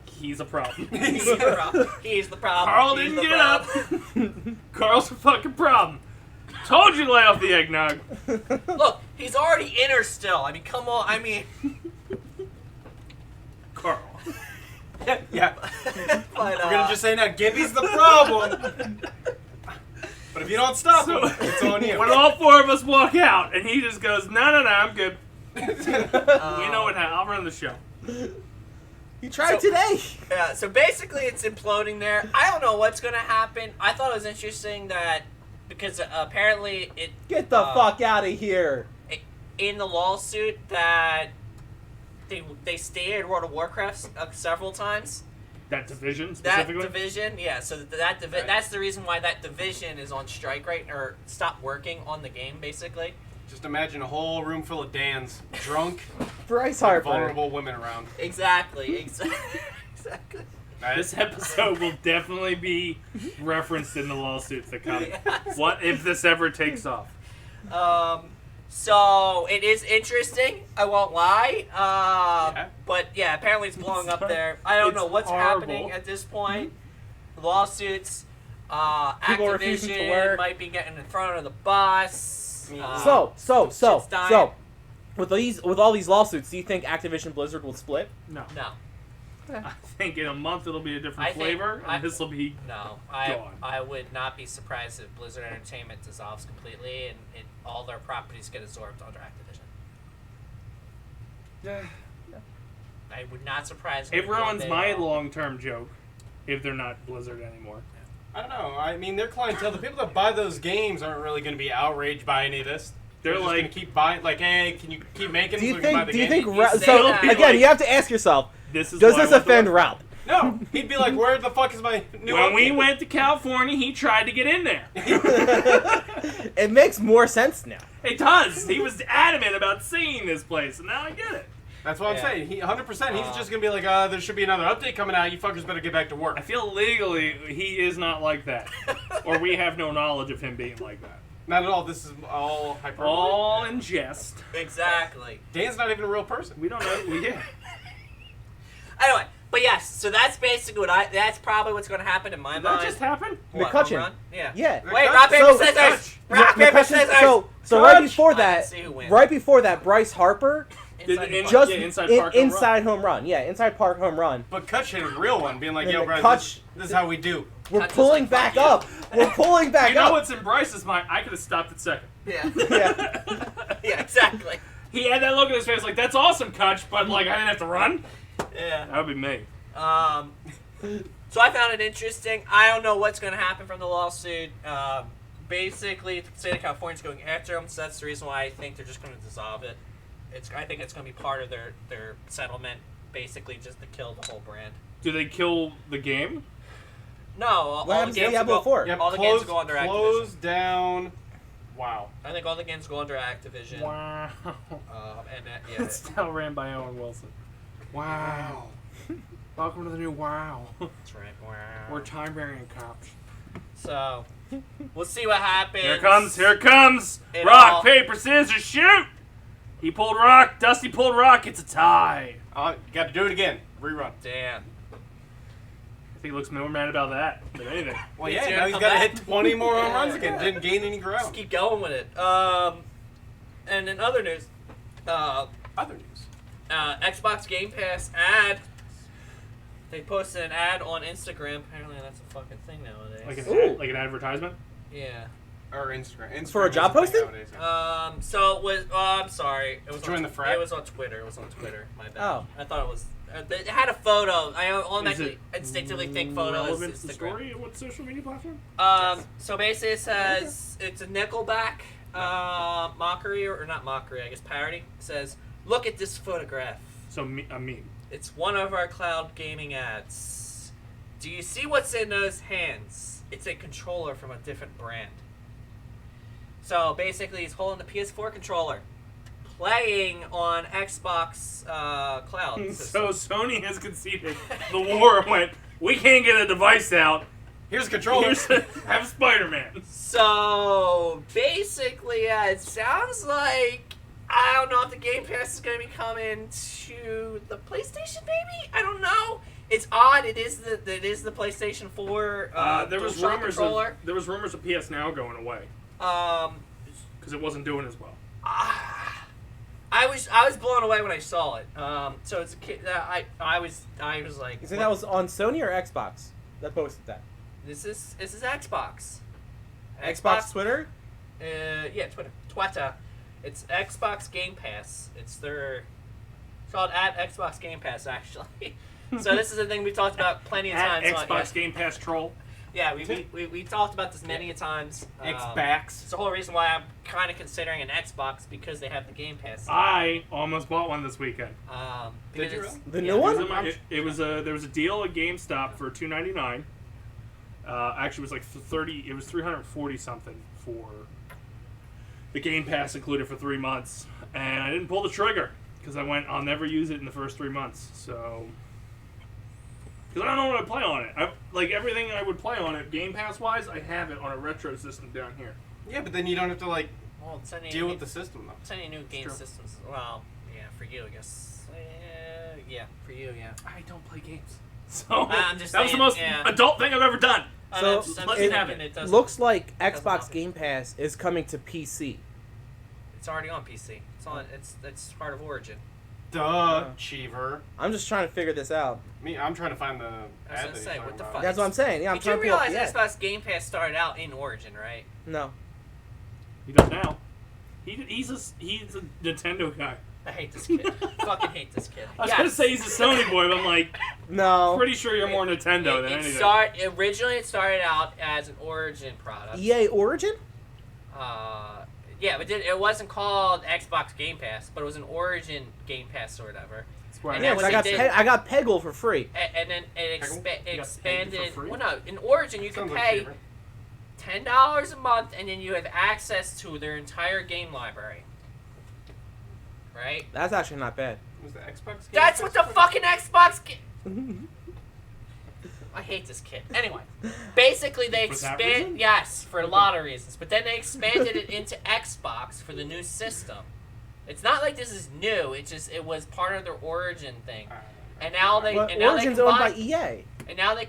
He's a problem. He's the problem. He's the problem. Carl He's didn't the get problem. up. Carl's a fucking problem. Told you to lay off the eggnog. Look, he's already in her still. I mean, come on. I mean, Carl. Yeah. but, We're going to just say now, Gibby's the problem. But if you don't stop So- him, it's on you. When all four of us walk out and he just goes, no, I'm good. You know what? I'll run the show. You tried So- today. Yeah, so basically it's imploding there. I don't know what's going to happen. I thought it was interesting that because apparently it Get the fuck out of here. in the lawsuit that they stated World of Warcraft several times. That division That specifically? division, yeah. So that's the reason why that division is on strike or stopped working on the game basically. Just imagine a whole room full of Dans, drunk, Bryce Harper. vulnerable women around. Exactly. Exactly. This episode will definitely be referenced in the lawsuits that come. Yes. What if this ever takes off? So it is interesting. I won't lie. Yeah. But yeah, apparently it's blowing up there. I don't know It's what's horrible. happening at this point. Lawsuits. People refusing to Activision work. might be getting in front of the bus. So, shit's dying. with all these lawsuits, do you think Activision Blizzard will split? No. No, I think in a month it'll be a different I think- flavor, and this will be no. Gone. I would not be surprised if Blizzard Entertainment dissolves completely and all their properties get absorbed under Activision. I would not surprise me. It if one ruins day my they'll- long-term joke if they're not Blizzard anymore. I don't know. I mean, their clientele, the people that buy those games aren't really going to be outraged by any of this. They're just like, going to keep buying. Like, hey, can you keep making Do them you so we can buy think? the Do you game? think? You say So that. again, Like, you have to ask yourself: this is does why I this want to offend work. Ralph? No, he'd be like, where the fuck is my new When we update? went to California, he tried to get in there. It makes more sense now. It does. He was adamant about seeing this place, and now I get it. That's what I'm Yeah. saying. He 100%. He's just going to be like, there should be another update coming out. You fuckers better get back to work. I feel legally he is not like that, or we have no knowledge of him being like that. Not at all. This is all hyperbole. All in jest. Exactly. Dan's not even a real person. We don't know. Yeah. Anyway, but yes, so that's basically that's probably what's going to happen in my Did mind. that just happen? What, McCutcheon. home run? Yeah. Yeah. Wait, rock, paper, So- scissors! Rock, paper, McCutcheon- scissors! So right Touch! before I that, didn't see who wins. right before that, Bryce Harper Inside the in- park. just Yeah, inside park home run. inside home run. Yeah, inside park home run. But Kutch hit a real one, being like, Then yo, the bro, Kutch- this is how we do. We're That's just pulling like, back fuck you. up. We're pulling back You know up. what's in Bryce's mind? I could have stopped at second. Yeah. Yeah. Yeah, exactly. He had that look in his face like, that's awesome, Kutch, but like I didn't have to run. Yeah. That would be me. So I found it interesting. I don't know what's going to happen from the lawsuit. Basically, the state of California is going after them, so that's the reason why I think they're just going to dissolve it. I think it's going to be part of their settlement, basically just to kill the whole brand. Do they kill the game? No, all What the happens to games Diablo go, 4? Yep, all the games go under close Activision. down. Wow. I think all the games go under Activision. Wow. And yeah, It's still ran by Owen Wilson. Wow. Welcome to the new WoW. that's right. Wow. We're time variant cops. So we'll see what happens. Here it comes. Here it comes. It Rock, all- paper, scissors, shoot. He pulled rock. Dusty pulled rock. It's a tie. You got to do it again. Rerun. Damn. I think he looks more mad about that than anything. Well, He's yeah, gonna now he's come got to back. hit 20 more home Yeah. runs again. Didn't gain any Just ground. keep going with it. And in other news, Other news. Xbox Game Pass ad. They posted an ad on Instagram. Apparently, that's a fucking thing nowadays. Like an advertisement. Yeah. Or Instagram. For a Instagram job is thing posting? nowadays. So it was. Oh, I'm sorry. It was Join on, the frat? It was on Twitter. It was on Twitter. My bad. Oh. I thought it was. It had a photo. I Is automatically it instinctively think photo is relevant to the Instagram. story? What social media platform? So basically, it says it's a Nickelback mockery or not mockery, I guess parody. It says, "Look at this photograph. So a meme. It's one of our cloud gaming ads. Do you see what's in those hands? It's a controller from a different brand." So basically, he's holding the PS4 controller, playing on Xbox Cloud. So Sony has conceded the war and went, we can't get a device out. Here's a controller. Have Spider-Man. So basically, it sounds like I don't know if the Game Pass is going to be coming to the PlayStation. Maybe I don't know. It's odd. It is the PlayStation 4. There was DualShock controller. there was rumors of PS Now going away Um, because it wasn't doing as well. I was blown away when I saw it. So it's a kid. I was like, You think that was on Sony or Xbox that posted that? This is Xbox. Xbox Twitter? Yeah, Twitter. It's Xbox Game Pass. It's called at Xbox Game Pass actually. So this is a thing we talked about plenty of At times. Xbox Game Pass troll. Yeah, we talked about this many a times. Xbox. It's the whole reason why I'm kind of considering an Xbox because they have the Game Pass. I almost bought one this weekend. Because Did you it's- The yeah, new one? There was a deal at GameStop for $299. Actually, it was like 30. It was 340 something for the Game Pass included for 3 months, and I didn't pull the trigger because I went, I'll never use it in the first 3 months. So, because I don't know what I play on it. Like everything I would play on it, Game Pass wise, I have it on a retro system down here. Yeah, but then you don't have to like Well, it's any deal with the system though. It's any new game true. systems. Well, yeah, for you, I guess. Yeah, for you, yeah. I don't play games, so I'm just that was the saying, most yeah. adult thing I've ever done. So, I'm let me have thinking it. doesn't- Looks like doesn't Xbox help. Game Pass is coming to PC. It's already on PC. It's on. It's part of Origin. Duh, Cheever. I'm just trying to figure this out. I'm trying to find the I was ad gonna that he's say, talking what the about. fuck? That's what I'm saying. Yeah, I'm You trying do to pull up realize the ad. Xbox Game Pass started out in Origin, right? No. He does now. He's a Nintendo guy. I hate this kid. Fucking hate this kid. I was gonna say he's a Sony boy, but I'm like, No. pretty sure you're more Nintendo than anything. Originally, it started out as an Origin product. EA Origin? Yeah, but it wasn't called Xbox Game Pass, but it was an Origin Game Pass or whatever. Square And Yeah, then 'cause what I they got did- I got Peggle for free. And then it You got pegged expanded. for free? Well, no, in Origin you can Sounds like pay cheaper. $10 a month, and then you have access to their entire game library. Right? That's actually not bad. Was the Xbox? Game That's Pass what the free? fucking Xbox. I hate this kid. Anyway, basically they For that expand. reason? Yes, for a lot of reasons. But then they expanded it into Xbox for the new system. It's not like this is new. It was part of their Origin thing, and now they But and now Origin's they owned by combine, EA. and now they.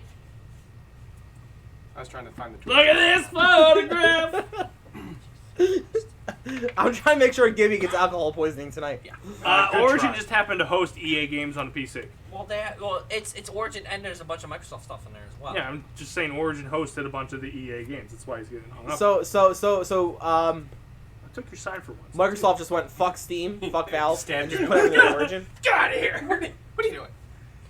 I was trying to find the truth. Look at this photograph. I'm trying to make sure Gibby gets alcohol poisoning tonight. Yeah. Good Origin try. just happened to host EA games on PC. Well, it's Origin, and there's a bunch of Microsoft stuff in there as well. Yeah, I'm just saying Origin hosted a bunch of the EA games. That's why he's getting hung up. So I took your side for once. Microsoft just went fuck Steam, fuck Valve, Stabbed and just you. put everything in Origin. Get out of here! What are you doing?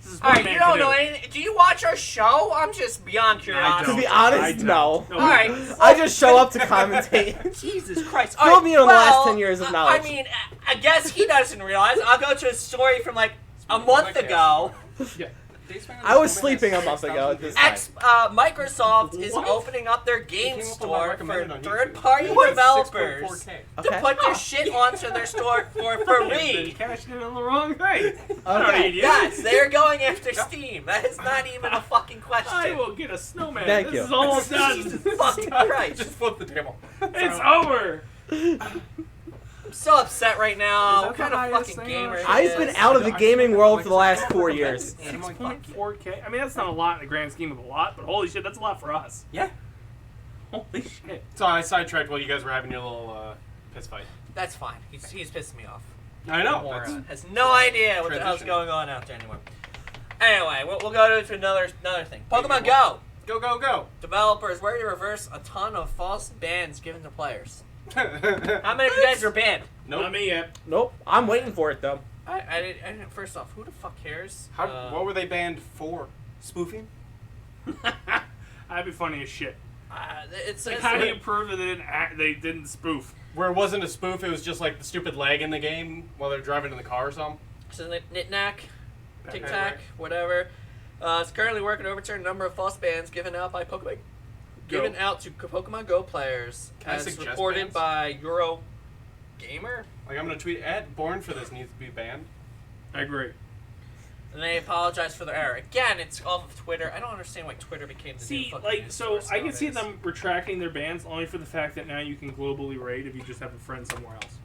This is All what right, man you don't can know do. anything. Do you watch our show? I'm just beyond I curiosity. To be don't. honest, I don't. no. All right. I just show up to commentate. Jesus Christ. Fill All right, me in on the last 10 years of knowledge. I mean, I guess he doesn't realize. I'll go to a story from like a month ago. Yeah. Dace Man I was Show sleeping a has month ago at 6,000 this views. Microsoft is What? opening up their It game came up on store for recommended on YouTube. third-party It was developers 6.4K. to Okay. put their shit onto their store for free. Cashing in on the wrong thing. I don't Okay. need you. Yes, they're going after Steam. That is not even a fucking I question. will get a snowman. Thank this you. is all done. Jesus fucking Christ. Just flip the table. It's over. I'm so upset right now. Is that What kind the of highest fucking thing on gamer our he I've is. been out of the gaming world for the last 4 years. Yeah, I'm like, fuck you. 6.4K. I mean, that's not a lot in the grand scheme of a lot, but holy shit, that's a lot for us. Yeah. Holy shit. So I sidetracked while you guys were having your little piss fight. That's fine. He's pissing me off. I know. Moron. Has no idea what the hell's Transition. going on out there anymore. Anyway, we'll go to another thing. Pokemon Go. Go, go, go. Developers ready to reverse a ton of false bans given to players. How How many of you guys were banned? Not Nope. me yet. Nope, I'm waiting for it though. I didn't. First off, who the fuck cares? What were they banned for? Spoofing? That'd be funny as shit. It's Like, how do you prove that they didn't spoof? Where it wasn't a spoof, it was just like the stupid lag in the game while they're driving in the car or something. So Knick-Knack, Okay, Tic-Tac, right. whatever. It's currently working to overturn a number of false bans given out by Pokemon. Given out to Pokemon Go players, Can I as suggest reported bans? by Euro Gamer. Like, I'm gonna tweet, Born for this needs to be banned. I agree. And they apologize for their error. Again, it's off of Twitter. I don't understand why Twitter became the new See, fucking like, news so source I can see nowadays. them retracting their bans only for the fact that now you can globally raid if you just have a friend somewhere else.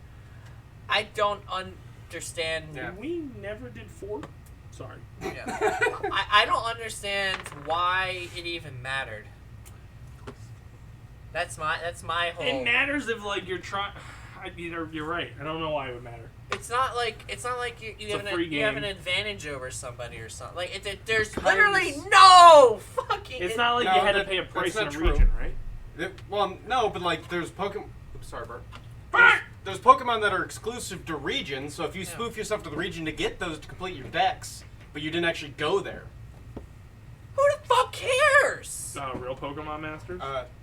I don't understand. Yeah. We never did 4. Sorry. Yeah. I don't understand why it even mattered. That's my whole. It matters if like you're trying. You're right. I don't know why it would matter. It's not like you It's have a free you have an game. advantage over somebody or something. Like there's literally no fucking. It's not like No, you had to that- pay a price in a that's not true. region, right? Well, no, but like, there's Pokemon. Oops, sorry, Bert. Bert! There's Pokemon that are exclusive to regions, so if you Yeah. spoof yourself to the region to get those to complete your decks, but you didn't actually go there. Who the fuck cares? Real Pokemon Masters.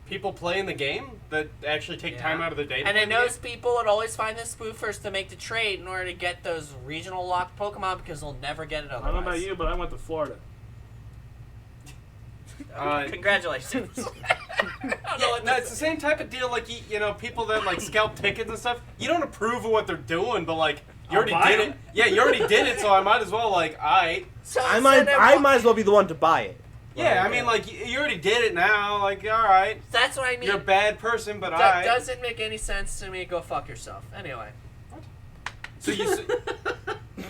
People playing the game that actually take Yeah. time out of their day to And play then the those game. people would always find the spoofers to make the trade in order to get those regional locked Pokemon because they'll never get it I otherwise. don't know about you, but I went to Florida. Congratulations. I don't know what No, to it's the say. same type of deal. Like you know, people that like scalp tickets and stuff. You don't approve of what they're doing, but like you I'll already buy did 'em. it. Yeah, you already did it, so I might as well like So I instead might as well be the one to buy it. Yeah, I mean like you already did it now. Like all right, That's what I mean. you're a bad person, but That I. doesn't make any sense to me. Go fuck yourself. Anyway. So you.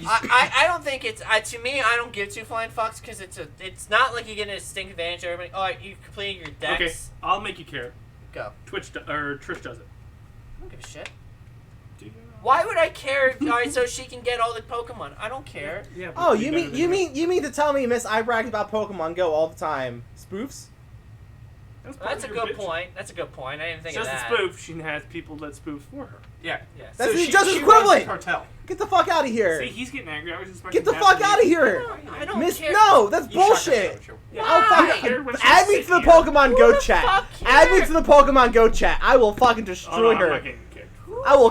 I don't think it's to me. I don't give two flying fucks because it's not like you get a distinct advantage. Everybody, you completed your decks. Okay, I'll make you care. Go. Trish does it. I don't give a shit. Do you know? Why would I care? All right, so she can get all the Pokemon. I don't care. Yeah. Oh, you mean to tell me Miss I brag about Pokemon Go all the time? Spoofs? That's a good point. That's a good point. I didn't think of Just that. a spoof. She has people that spoof for her. Yeah. Yes. That's So the she justice runs equivalent. the cartel. Get the fuck out of here. See, he's getting angry. I was expecting Get the that fuck to out of be- here. I don't Miss, care. no, that's You shotgun bullshit. don't you? Yeah, I'll I fucking care when she's add me to the sitting here. Pokemon Go the chat. fuck Add me cares? to the Pokemon Go chat. I will fucking Oh, destroy no, I'm her. not getting kicked. I will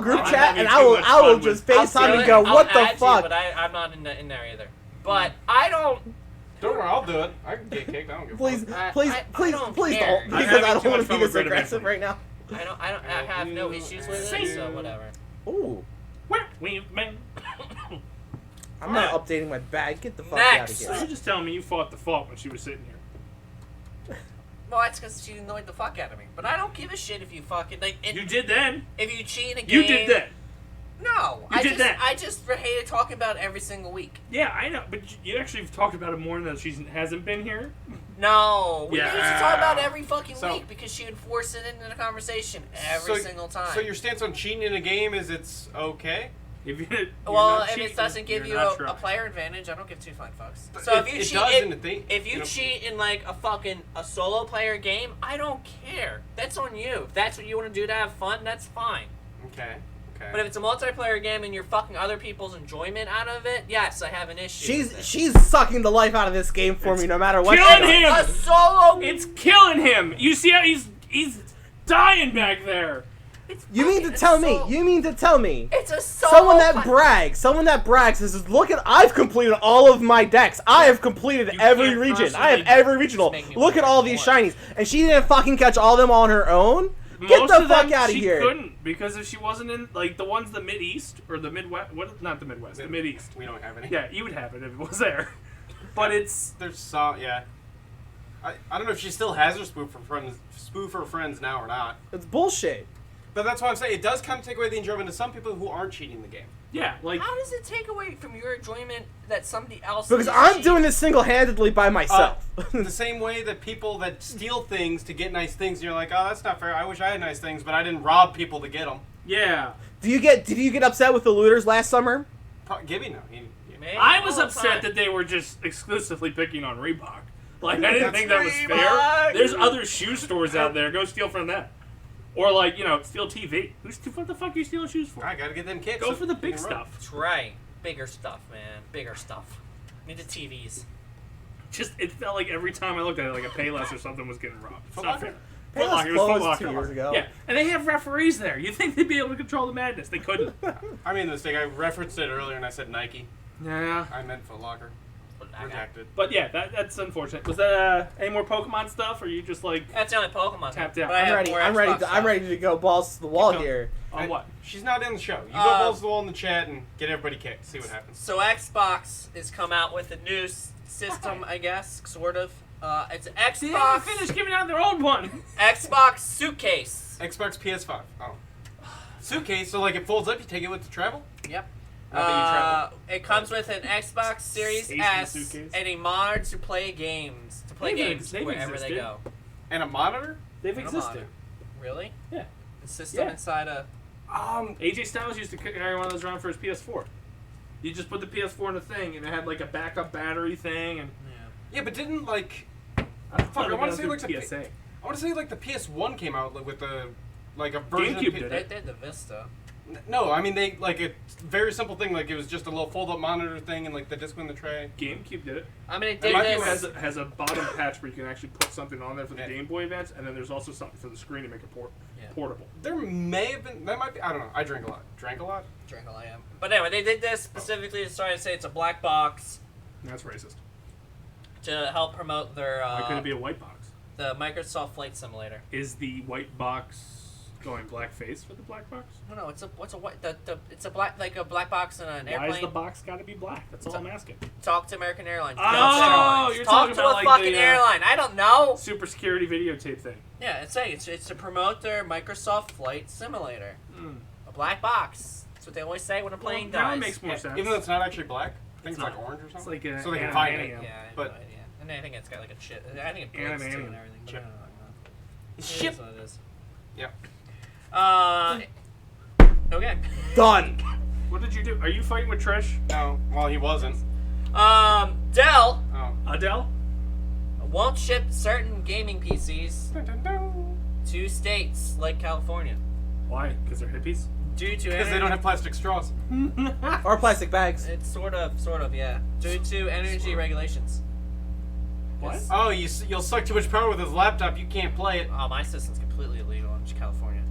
group I'm chat having and too I much will fun just with- FaceTime and I'll go, do it. what I'll the add you, fuck? but I'm not in there either. But I don't. Don't worry, I'll do it. I can get kicked. I don't give a Please, fuck. please, I please, don't please care. don't, I'm because having I don't too want much to be fun this with Red aggressive Eventually. right now. I have no issues with it, so whatever. Ooh, Where we've been. I'm not updating my bag. Get the fuck out of Next. So here. you're just telling me you fought the fault when she was sitting here. Well, that's because she annoyed the fuck out of me. But I don't give a shit if you fucking like. You did then. If you cheat in a game. You did that. No, You did that. I just hated talking about it every single week. Yeah, I know, but you actually have talked about it more than she hasn't been here. No, we Yeah. used to talk about it every fucking So- week because she would force it into the conversation every single time. So your stance on cheating in a game is it's okay? If you, well, if it doesn't give you a trying. player advantage, I don't give two fucking fucks. It- So if you it cheat, does in the thing, if you you know. cheat in like a solo player game, I don't care. That's on you. If that's what you want to do to have fun, that's fine. Okay. Okay. But if it's a multiplayer game and you're fucking other people's enjoyment out of it, yes, I have an issue. with it. She's sucking the life out of this game for me, no matter what. killing she does. him! A solo. It's killing him. You see how he's dying back there. You mean to tell me? You mean to tell me? It's a solo. Someone that brags says, "Look at, I've completed all of my decks. I have completed You every can't region. personally I have every regional. make me Look at want all more. these shinies." And she didn't fucking catch all of them on her own. Get Most the of fuck them out of she here. couldn't, because if she wasn't in like the ones the Mid East or the Midwest, not the Midwest, the Mid East. We don't have any. Yeah, you would have it if it was there. But it's There's some, yeah. I don't know if she still has her spoofer friends now or not. It's bullshit. But that's why I'm saying it does kind of take away the enjoyment of some people who aren't cheating the game. yeah, like How does it take away from your enjoyment that somebody else? Because is I'm cheating? doing this single-handedly by myself. The same way that people that steal things to get nice things, you're like, oh, that's not fair. I wish I had nice things, but I didn't rob people to get them. yeah. Did you get upset with the looters last summer? Gibby, no. Man, I was all the upset time. that they were just exclusively picking on Reebok. Like I didn't That's think that was Reebok. fair. There's other shoe stores out there. Go steal from them. Or like, steal TV. What the fuck are you stealing shoes for? I gotta get them kicks. Go so for the they big can run. stuff. That's right. Bigger stuff, man. Bigger stuff. Need the TVs. Just it felt like every time I looked at it, like a Payless or something was getting robbed. It's Foot not Locker? fair. Payless Foot Locker, it was Foot closed Locker. 2 years ago. Yeah, and they have referees there. You'd think they'd be able to control the madness. They couldn't. I made a mistake. I referenced it earlier and I said Nike. Yeah. I meant Foot Locker. Redacted. But yeah, that's unfortunate. Was that any more Pokemon stuff, or you just like That's the only Pokemon. Tapped out. But I have more I'm Xbox stuff. ready to go balls to the wall going. here. on what? She's not in the show. You go Uh, balls to the wall in the chat and get everybody kicked. See what happens. So Xbox has come out with a new system, I guess, sort of. It's an They haven't Xbox finished giving out their old one. Xbox suitcase. Xbox PS5. Oh. Suitcase, so like it folds up, you take it with the travel? Yep. Not that you travel. It comes with an Xbox Series Safety S suitcase. and a monitor to play games. They've Wherever existed. they go. And a monitor? They've And a existed. monitor. Really? Yeah. The system Yeah. inside a. AJ Styles used to carry one of those around for his PS4. You just put the PS4 in a thing, and it had like a backup battery thing, and Yeah, but didn't like I wanna say, like, the PSA. I want to say like the PS1 came out with a version GameCube of did They it. did the Vista. No, I mean they like a very simple thing. Like it was just a little fold-up monitor thing and like the disc in the tray. GameCube did it. I mean, it That did might be this. Has a bottom patch where you can actually put something on there for the Yeah. Game Boy Advance, and then there's also something for the screen to make it portable. There may have been. That might be. I don't know. I drink a lot. Drank a lot. Drink all I am. But anyway, they did this specifically to try to say it's a black box And that's racist. to help promote their Why couldn't it be a white box? the Microsoft Flight Simulator. Is the white box going blackface for the black box? No, it's a white it's a black like a black box in an Why airplane. is the box got to be black? That's all I'm asking. Talk to American Airlines. Oh, Delta Airlines. you're Talk talking to about a like fucking the, airline. I don't know. Super security videotape thing. Yeah, it's to promote their Microsoft Flight Simulator. A black box. That's what they always say when a plane Now dies. it makes more sense. Even though it's not actually black. I think it's not. like orange or something. It's like a so they can find it. Animanium. Yeah, I have But- no idea. And I think it's got like a chip. I think it blinks too Animanium. and everything. But Chip. I don't know. It's It ship. is what it is. Yep. Okay. Done. What did you do? Are you fighting with Trish? No. Well, he wasn't. Dell Oh. Adele? won't ship certain gaming PCs to states like California Why? Because they're hippies? due to Because they don't have plastic straws. Or plastic bags. It's sort of, yeah. Due to energy regulations. What? Oh, you'll suck too much power with his laptop. You can't play it Oh, my system's completely illegal in California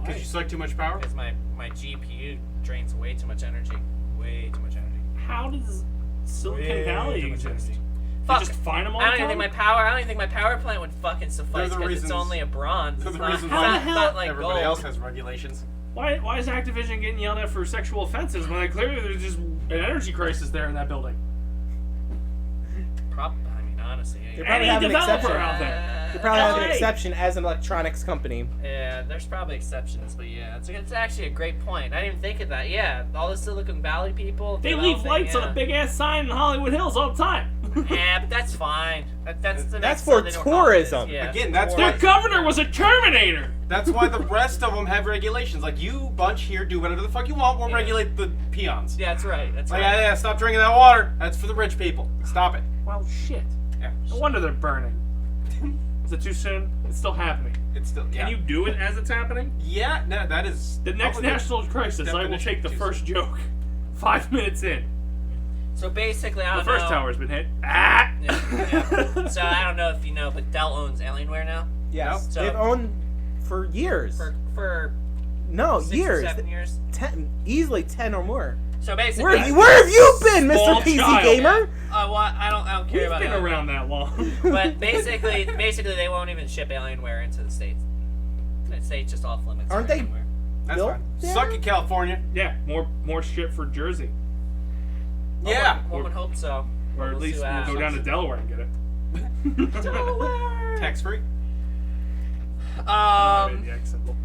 because you suck too much power. because my GPU drains way too much energy. Way too much energy. How does Silicon Way Valley too much exist? energy. You Fuck. just find them all I the don't even time? think my power plant would fucking suffice the because it's reasons- only a bronze. they're It's the not, reasons it's why not, not like Everybody gold. else has regulations. Why is Activision getting yelled at for sexual offenses when clearly there's just an energy crisis there in that building? I mean, honestly. They probably Any have an developer exception. out there. They probably have an Hey! exception as an electronics company. Yeah, there's probably exceptions, but yeah, it's actually a great point. I didn't even think of that. Yeah, all the Silicon Valley people. They leave developing, lights on a big ass sign in Hollywood Hills all the time. Yeah, but that's fine. That's the That's next for Sunday no holidays. tourism. Yeah, Again, that's Their why- governor was a Terminator. That's why the rest of them have regulations. Like, you bunch here, do whatever the fuck you want. We'll Yeah. regulate the peons. Yeah, that's right. That's Like, right. yeah, stop drinking that water. That's for the rich people. Stop it. Well, shit. Yeah. No wonder they're burning. Is it too soon? It's still happening. It's still. Can Yeah. you do it as it's happening? Yeah. No, that is. The next probably national crisis, I will definition take the too first joke. 5 minutes in. So basically, I The don't first know. tower's been hit. Ah! Yeah. So I don't know if you know, but Dell owns Alienware now. Yes. So- They've owned for years. For No, 6 or years. 7 years. Easily 10 or more. So basically, Where have you been, Small Mr. PC child. Gamer? well, I don't care We've about been Alienware. around that long. But basically, they won't even ship Alienware into the states. The states just off limits. Aren't for they- Alienware. That's Bill? fine. Yeah. Suck it, California. Yeah, more shit for Jersey. Yeah. One would hope so. Or at We'll see least what go happens. down to Delaware and get it. Delaware. Tax free. I made the X symbol.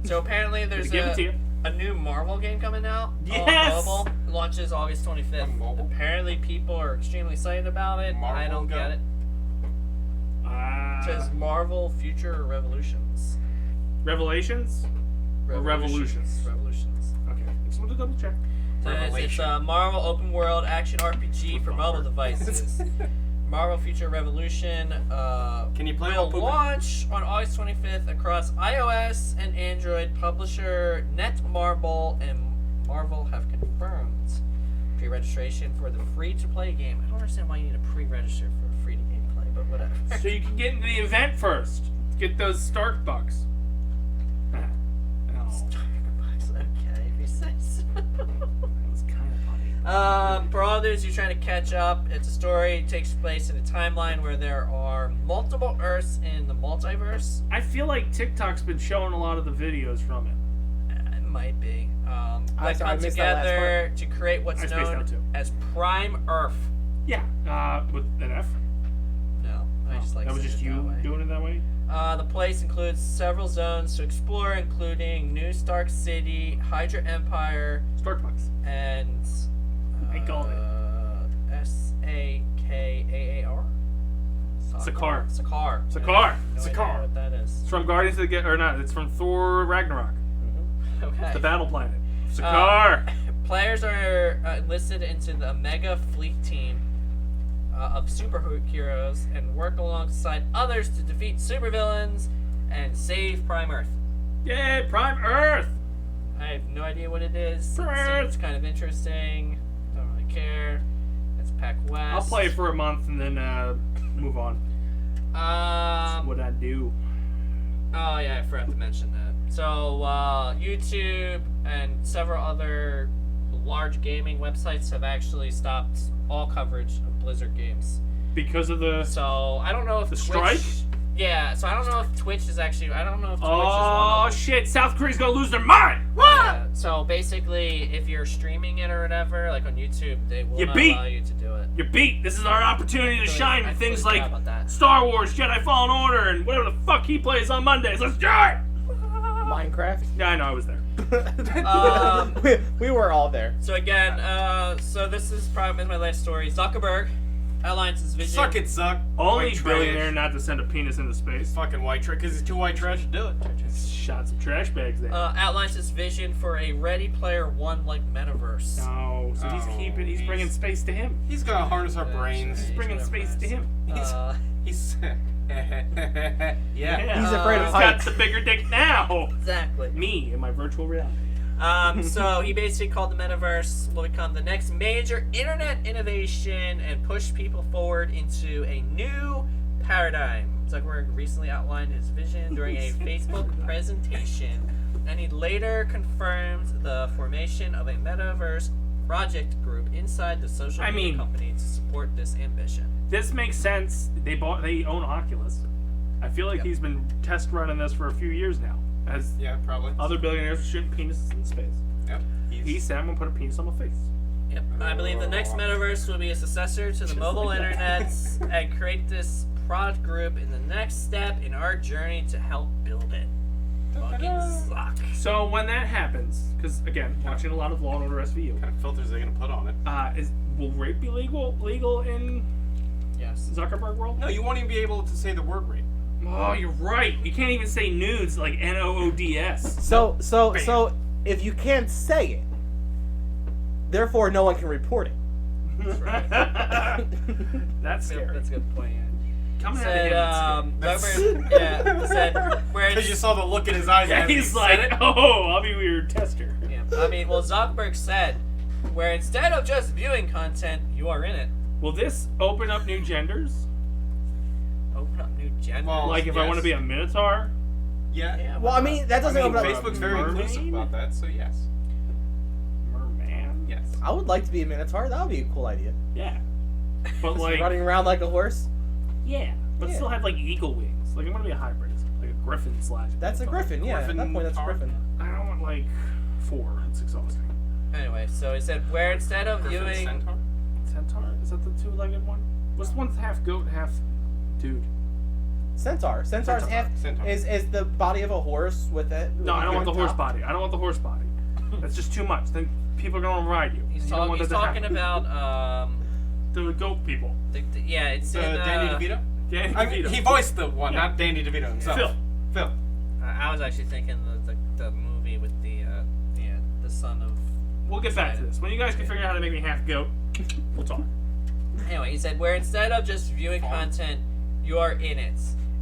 So apparently there's Give it to you. a new Marvel game coming out. Yes! On mobile. Launches August 25th. On mobile? Apparently people are extremely excited about it. I Marvel don't go? get it. It says Marvel Future Revolutions. Revelations? Or Revolutions? Revolutions. Okay. Just want to double check. So it's Revelation. a Marvel open world action RPG for mobile devices. Marvel Future Revolution Can you play will while pooping? launch on August 25th across iOS and Android. Publisher Netmarble and Marvel have confirmed pre-registration for the free-to-play game. I don't understand why you need to pre-register for a free-to-game play, but whatever. So you can get into the event first. Get those Stark bucks. Oh, Okay, if you say so. that was kind of funny. For all those who are trying to catch up, it's a story. It takes place in a timeline where there are multiple Earths in the multiverse. I feel like TikTok's been showing a lot of the videos from it. It might be. I They come missed that last together to create what's I spaced known out too. as Prime Earth. Yeah, with an F. No, I just like that was saying just it you that way. doing it that way. The place includes several zones to explore, including New Stark City, Hydra Empire, Stark bucks. and I called it. Sakaar. Sakaar. Sakaar. Sakaar. No idea Sakaar. what that is. It's from Guardians of the or not? It's from Thor Ragnarok. Okay. The battle planet. Sakaar. Players are enlisted into the Mega Fleet team of superheroes and work alongside others to defeat supervillains and save Prime Earth. Yay, Prime Earth. I have no idea what it is. Prime It Earth. seems kind of interesting. Don't really care. It's Pac West. I'll play it for a month and then move on. That's what I do. Oh yeah, I forgot to mention that. So YouTube and several other large gaming websites have actually stopped all coverage of Blizzard games. Because of the So I don't know if The Twitch, strike? Yeah, so I don't know if Twitch is actually. I don't know if Twitch is oh one of shit, South Korea's gonna lose their mind. Yeah, so basically, if you're streaming it or whatever, like on YouTube, they will You not beat. allow you to do it. You're beat. This is our opportunity to shine I with totally things forgot like about that. Star Wars, Jedi Fallen Order, and whatever the fuck he plays on Mondays. Let's do it! Minecraft. Yeah, I know, I was there. we were all there. So again, so this is probably my last story. Zuckerberg outlines his vision. Suck it, Zuck. Only White billionaire trash. not to send a penis into space. Fucking white trash, because he's too white trash to do it. Shot some trash bags there. Outlines his vision for a Ready Player One like metaverse. No, so he's bringing space to him. He's gonna harness our brains. He's bringing space to him. He's yeah. He's afraid of He's got heights. the bigger dick now. Exactly. Me in my virtual reality. So he basically called the metaverse will become the next major internet innovation and push people forward into a new paradigm. Zuckerberg recently outlined his vision during a Facebook presentation, and he later confirmed the formation of a metaverse project group inside the social media company to support this ambition. This makes sense. They own Oculus. I feel like he's been test running this for a few years now. As probably. Other billionaires are shooting penises in space. Yep. He said, I'm going to put a penis on my face. Yep. I believe the next metaverse will be a successor to the mobile internet and create this product group in the next step in our journey to help build it. Fucking suck. So when that happens, because again, watching a lot of Law & Order SVU. What kind of filters are they going to put on it? Will rape be legal in Yes. Zuckerberg world? No, you won't even be able to say the word rape. Oh, you're right. You can't even say nudes like NOODS. So if you can't say it, therefore no one can report it. That's right. That's scary. That's a good point. Coming Said, out of him, said, where Because you saw the look in his eyes. yeah, as he he's said like, it. oh, I'll be your tester. Yeah, Zuckerberg said, where instead of just viewing content, you are in it. Will this open up new genders? Open up new genders. Well, Like if I want to be a Minotaur? Yeah. Well, I mean, that doesn't open up. Facebook's very Mermaid? inclusive about that, so yes. Merman? Yes. I would like to be a Minotaur. That would be a cool idea. Yeah. But Just like, running around like a horse. yeah. But Yeah. still have like eagle wings. Like I'm going to be a hybrid. Like a griffin / That's a griffin. Yeah, at that point, that's a griffin. I don't want like 4. It's exhausting. Anyway, so he said, where instead of Griffin viewing... Centaur? Centaur? Is that the 2-legged one? What's the one that's half goat, half dude? Centaur. Centaur's half Centaur. is the body of a horse with it. No, I don't want the horse top. body. I don't want the horse body. That's just too much. Then people are going to ride you. He's, You don't want that to talking happen. about... The goat people. yeah, it's in... Danny DeVito? Danny I mean, DeVito. he voiced the one, not Danny DeVito himself. Phil. I was actually thinking the movie with the son of... We'll get back to this. When you guys can figure out how to make me half goat, we'll talk. Anyway, he said, where instead of just viewing content, you are in it.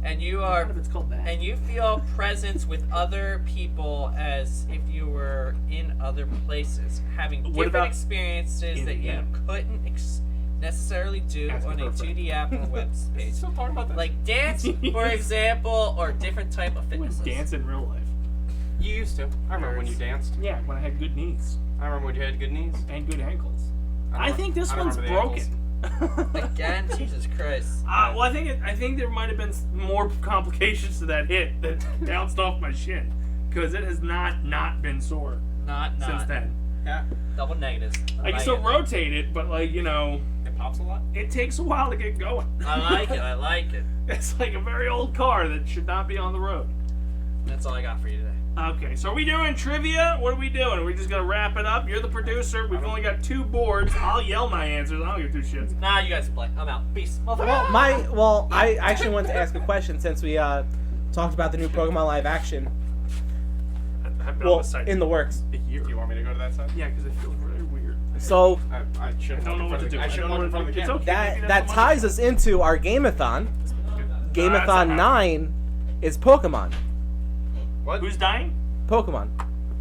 And you are... What if it's called that? And you feel presence with other people as if you were in other places, having What different about experiences in that you them? couldn't necessarily do Ask on a a girlfriend. 2D app or web page. Still talking about that? Like dance, for example, or different type of I wouldn't fitnesses. dance in real life. You used to. I remember when you danced. Yeah, when I had good knees I remember when you had good knees. and good ankles. I I don't- think this I don't one's remember the broken. Again, Jesus Christ. Well, I think there might have been more complications to that hit that bounced off my shin because it has not been sore Not. since then. Yeah. Double negatives. I can still rotate it, but like It pops a lot. it takes a while to get going. I like it. It's like a very old car that should not be on the road. That's all I got for you today. Okay, so are we doing trivia? What are we doing? Are we just gonna wrap it up? You're the producer. We've only got 2 boards. I'll yell my answers. I don't give 2 shits. Nah, you guys can play. I'm out. Peace. I actually wanted to ask a question since we talked about the new Pokemon live action. I've been on Well, the site in the works. a year. Do you want me to go to that side? Yeah, because it feels very weird. So I should have I don't know what to do. I should have looked in front of the It's camera. okay. Maybe that that's that the money. ties us into our Gameathon. It's Gameathon not 9 is Pokemon. What? Who's dying? Pokemon.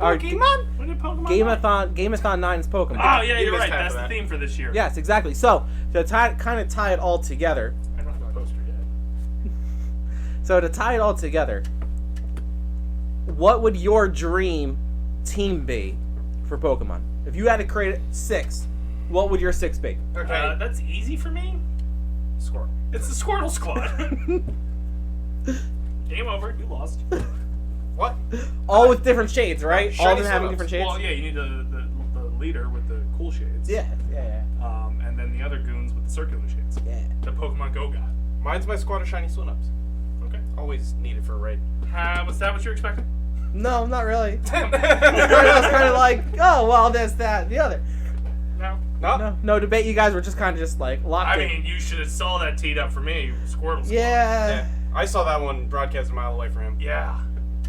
Or Pokemon? When did Pokemon die? Gameathon 9 is Pokemon. Oh, yeah, You you're missed right. half That's of the that. theme for this year. Yes, exactly. So to kind of tie it all together. I don't have a poster yet. So to tie it all together, what would your dream team be for Pokemon? If you had to create 6, what would your 6 be? Okay. That's easy for me. Squirrel. It's the Squirtle Squad. Game over. You lost. What? All with different shades, right? Shiny All of them having Swirls. different shades? Well, yeah, you need the leader with the cool shades. Yeah. And then the other goons with the circular shades. Yeah. The Pokemon Go got. Mine's my squad of shiny Swinubs. Okay. Always needed for a raid. Was that what you're expecting? No, not really. I was kind of like, oh, well, this, that, the other. No. No debate. You guys were just kind of just like locked I in. mean, you should have saw that teed up for me. Squirtle. Yeah. I saw that one broadcast a mile away from him. Yeah.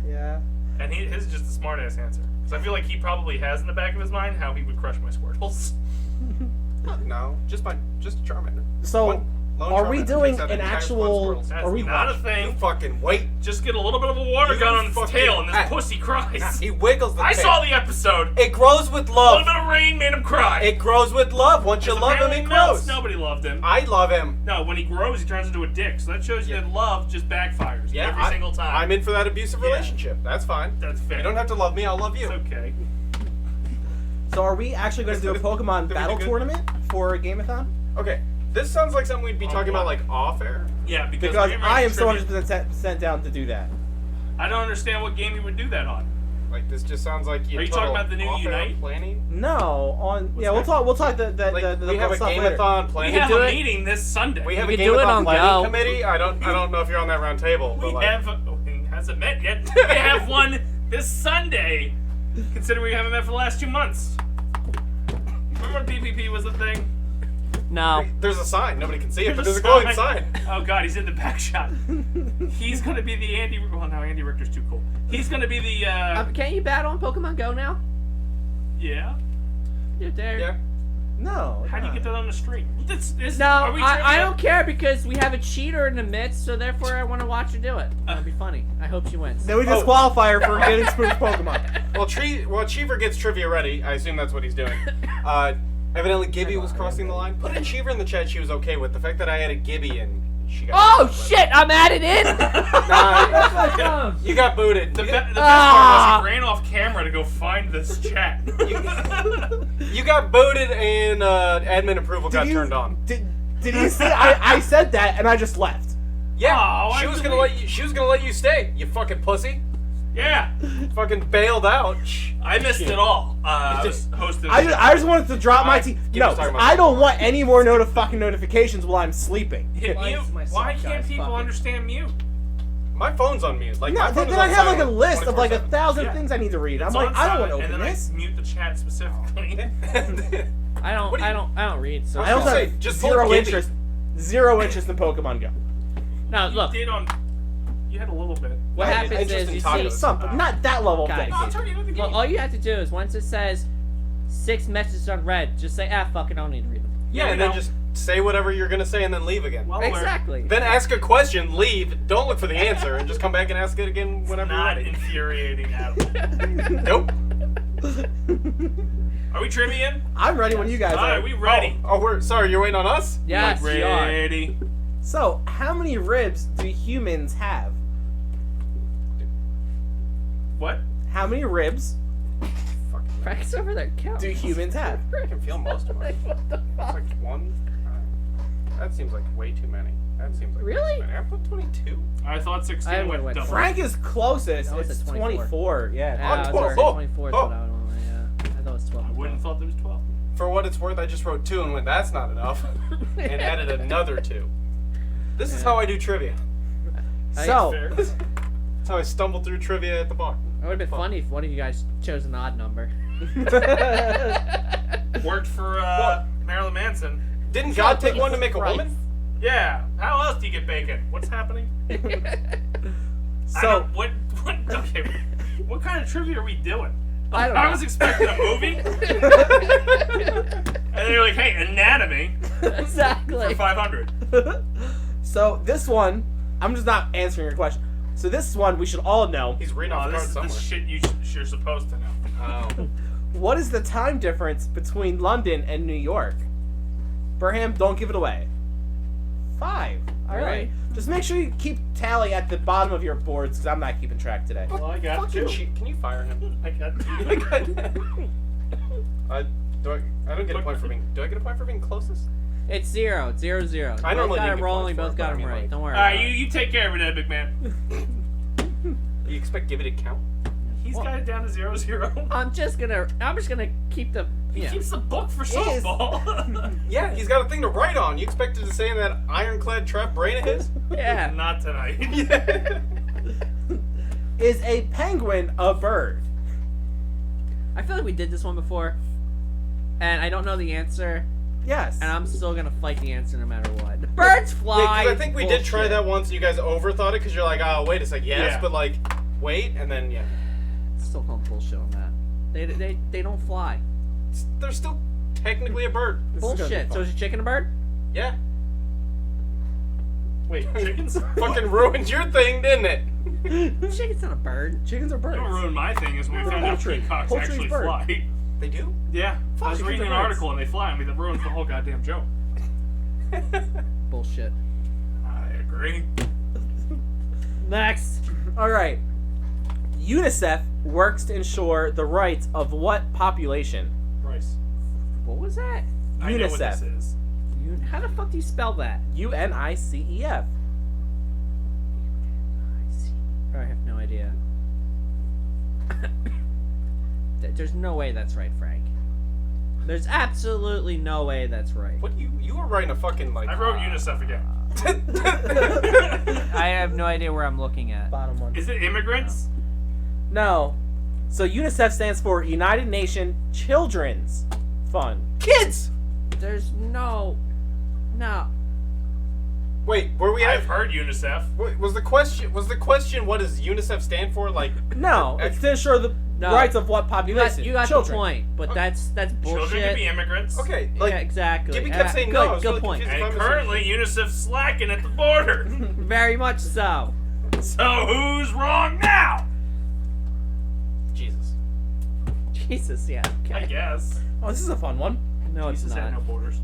Yeah. And his is just a smart ass answer. Because I feel like he probably has in the back of his mind how he would crush my Squirtles. No, just Charmander. So, Lone are we Charmander doing takes out an entire spawn actual? Squirtles. That's Are we? not a You thing. fucking wait. Just get a little bit of a water You gun on its fucking- tail and this Ah. pussy cries. He wiggles the I tail. saw the episode. It grows with A love. little bit of rain made him cry. It grows with love. Once you Because love him, apparently he melts. grows. Nobody loved him. I love him. No, when he grows, he turns into a dick. So that shows you Yeah. that love just backfires Yeah, every single time. I'm in for that abusive Yeah. relationship. That's fine. That's fair. You don't have to love me. I'll love you. It's okay. So, are we actually going to do a Pokemon Did we battle do good? tournament for Gameathon? Okay, this sounds like something we'd be talking about like off air. Yeah, because Because we I am trivia. 100% sent down to do that. I don't understand what game you would do that on. Like this just sounds like Are you talking about the new off-air Unite? planning. No, on What's yeah, we'll that? talk. We'll talk the Like we have a stuff later. Gameathon We planning. have do a it. meeting this Sunday. We have We a can do it Gameathon on planning Go. committee. I don't know if you're on that round table. We but like, have it hasn't met yet. We have one this Sunday. Considering we haven't met for the last 2 months. Remember when PPP was a thing? No. there's a sign. Nobody can see it, but There's there's a a glowing sign. Oh god, he's in the back shot. He's gonna be the Andy. Well, no, Andy Richter's too cool. He's gonna be the. Can't you battle on Pokemon Go now? Yeah. You're there. Yeah. No. How do you get that on the stream? No, are we I trivia? don't care because we have a cheater in the midst, so therefore I want to watch her do it. That'll be funny. I hope she wins. Then we disqualify her for getting spooked Pokemon. Well, Cheever gets trivia ready. I assume that's what he's doing. Evidently, Gibby was crossing the line. Put in Cheever in the chat. She was okay with the fact that I added Gibby and she got. Oh booted. shit! I'm added in. Nah, you got booted. The You best Ah. part was he ran off camera to go find this chat. You got booted and admin approval got turned on. Did you see? I said that and I just left. Yeah, Oh, she I was believe- gonna let you. She was gonna let you stay. You fucking pussy. Yeah, Fucking bailed out. I missed it all. I was hosting. I just wanted to drop my I- team. Gibby's No, talking about I don't that. want any more fucking notifications while I'm sleeping. Hit Why mute. is my Why sock can't size people fucking- understand mute? My phone's on mute. Like No, my phone then is I on have like a silent list of like 24/7. 1,000 Yeah. things I need to read. I'm It's like, on I don't want silent, to and open then this. I mute the chat specifically. I don't. What do you- I don't read. So I also say, have just pull zero Gibby. interest. Zero interest in Pokemon Go. no, You look. did on. You had a little bit. What I had happens interest is in you tacos. see. Something, not that level of Guys. I'll dedication. turn you in the game. Well, all you have to do is once it says 6 messages unread, just say fuck it, I don't need to read them. Yeah, we and then know. just say whatever you're gonna say and then leave again. Well aware. Exactly. Then ask a question, leave, don't look for the answer, and just come back and ask it again whenever you're Not ready. infuriating at all. Nope. Are we trivia? I'm ready when you guys Alright, are. we ready. Oh, we're sorry. You're waiting on us. Yes, you are. Ready. So, how many ribs do humans have? What? How many ribs Fucking. Frank's over there. Count. do humans have? I can feel most of them. What the fuck? Like one. That seems like way too many. That seems like Really? way too many. I put 22. I thought 16 I went went double. Frank is closest. No, it's It's at 24. Yeah. Yeah, I was Oh, already oh, 24 is oh. what I would want. Yeah, I thought it was 12. I wouldn't have thought there was 12. For what it's worth, I just wrote 2 and went, that's not enough, and added another 2. This is Yeah. how I do trivia. So, Fair. That's how I stumble through trivia at the bar. It would have been Fuck. funny if one of you guys chose an odd number. Worked for Marilyn Manson. Didn't God take one to make a woman? Yeah. How else do you get bacon? What's happening? I so don't, what okay. What kind of trivia are we doing? I don't know. was expecting a movie. And then you're like, hey, anatomy Exactly. for 500. so this one, I'm just not answering your question. So this one we should all know. He's reading off Oh, the this card is the somewhere. shit you're supposed to know. Oh. What is the time difference between London and New York? Burham, don't give it away. 5. All right. Really? Just make sure you keep tally at the bottom of your boards because I'm not keeping track today. Well, I got Fucking 2. cheat. Can you fire him? I got 2. I don't get a point for being. Do I get a point for being closest? It's 0, 0, 0. I Both normally got do it get rolling, points both for it, got but I them mean, right. like- Don't worry. Alright, about you take care of it, Ed, big man. You expect Gibby to count? He's Well- got it down to 0-0. it. I'm just gonna keep the. He Yeah. keeps the book for Is- softball. Yeah, he's got a thing to write on. You expected to say in that ironclad trap brain of his? Yeah. Not tonight. Yeah. Is a penguin a bird? I feel like we did this one before. and I don't know the answer, Yes. and I'm still gonna fight the answer no matter what. The birds fly. Yeah, 'cause I think we did try Bullshit. that once and you guys overthought it because you're like, oh, wait a sec, yes, Yeah. but like, wait, and then, yeah. Still calling bullshit on that. They don't fly. They're still technically a bird. This is gonna be Bullshit. So fun. is a chicken a bird? Yeah. Wait, chickens? Fucking ruined your thing, didn't it? Chicken's not a bird. Chickens are birds. What ruined my thing is when we They're found out poultry. peacocks Poultry's actually bird. fly. They do? Yeah, I was Chickens reading are an birds. article and they fly. I mean, that ruins the whole goddamn joke. Bullshit. I agree. Next. All right. UNICEF works to ensure the rights of what population? Bryce. What was that? I know what this UNICEF. is. How the fuck do you spell that? UNICEF. I have no idea. There's no way that's right, Frank. There's absolutely no way that's right. What you were writing a fucking like. I wrote UNICEF again. I have no idea where I'm looking at. Bottom one. Is it immigrants? No. So UNICEF stands for United Nations Children's Fund. Kids. There's no. Wait, were we I've at? heard UNICEF. Wait, was the question what does UNICEF stand for? Like, No, it's to ensure the rights of what You population? got Children. the point, but that's bullshit. Children can be immigrants. okay, like yeah, exactly. Gibby kept saying good, no. I was good really point. confused. And currently, UNICEF's slacking at the border. Very much so. So who's wrong now? Jesus. Jesus, yeah. I Okay. guess. Oh, this is a fun one. No, it's Jesus not. had no borders.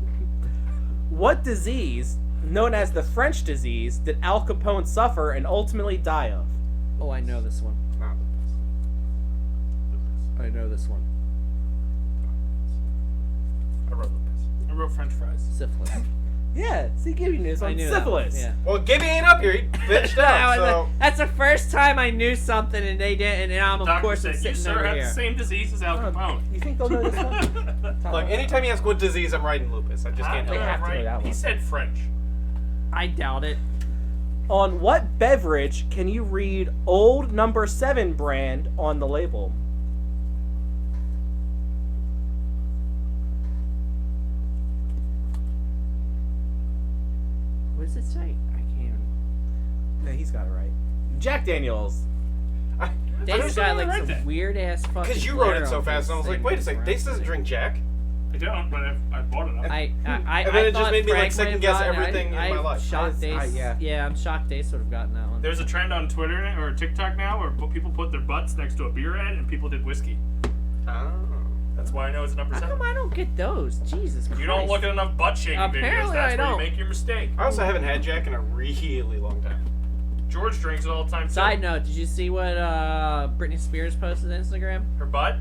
What disease, known as the French disease, did Al Capone suffer and ultimately die of? Oh, I know this one. Not I know this one. I wrote lupus. I wrote French fries. Syphilis. Yeah, see, give you news I on knew that one, syphilis. Yeah. Well, Gibby ain't up here. He bitched out. So That's the first time I knew something and they didn't, and I'm of Doctor course I'm said, you sitting sir over have here. the same disease as Al Oh, Capone. you think they'll know this one? look, anytime you ask what disease, I'm writing lupus. I just can't They help have it. to know that He one. said French. I doubt it. On what beverage can you read Old Number 7 brand on the label? What does it say? I can't even. Yeah, he's got it right. Jack Daniels. Dave's sure I got like read some that. weird ass fucking. Because you wrote glare it so on fast, his and I was like, thing wait a second, for Dace doesn't us. drink Jack. I don't, but I bought enough. I And then it just thought made me, like, Frank second would've guess gotten it. everything in my life. Shocked Dace. yeah. I'm shocked Dace would have gotten that one. There's a trend on Twitter or TikTok now where people put their butts next to a beer ad and people did whiskey. Oh. That's why I know it's number How 7. come I don't get those? Jesus Christ. You don't look at enough butt shaking videos. Apparently That's I where you don't. make your mistake. I also haven't had Jack in a really long time. George drinks it all the time too. Side note, did you see what Britney Spears posted on Instagram? Her butt?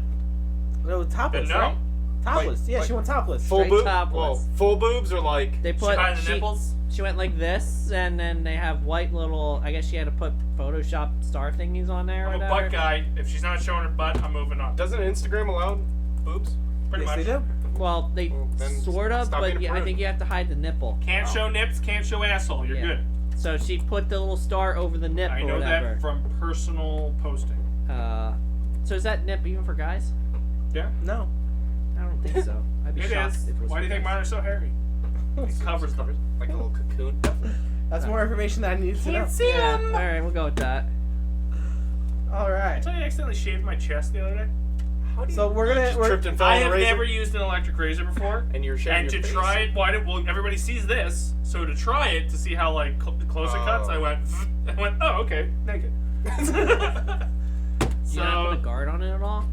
No, topless, No. right? Topless. Yeah, like she went topless. Full Straight boob? topless. Well, full boobs or like. They put Behind the nipples? she went like this, and then they have white little. I guess she had to put Photoshop star thingies on there. Or I'm a whatever. butt guy. If she's not showing her butt, I'm moving on. Doesn't Instagram allow boobs? Pretty Yes, much. they do. Well, they Well, then sort of, stop being but a yeah, I prude. think you have to hide the nipple. Can't show nips, can't show asshole. You're Yeah. good. So she put the little star over the nip I or know whatever. that from personal posting. So is that nip even for guys? Yeah. No. I don't think so. I'd be It shocked is. if it was Why for do you think guys. mine are so hairy? It covers them. Like a little cocoon? That's more information that I need to know. Yeah. All right, we'll go with that. All I right. tell you, I accidentally shaved my chest the other day. How do you, So we're you gonna- just we're- tripped and fell I on the have razor? never used an electric razor before. And you're shaving And your to face? try it, well, everybody sees this, so to try it, to see how like close it cuts, Oh. I went, oh, okay, naked. You not put a So, guard on it at all?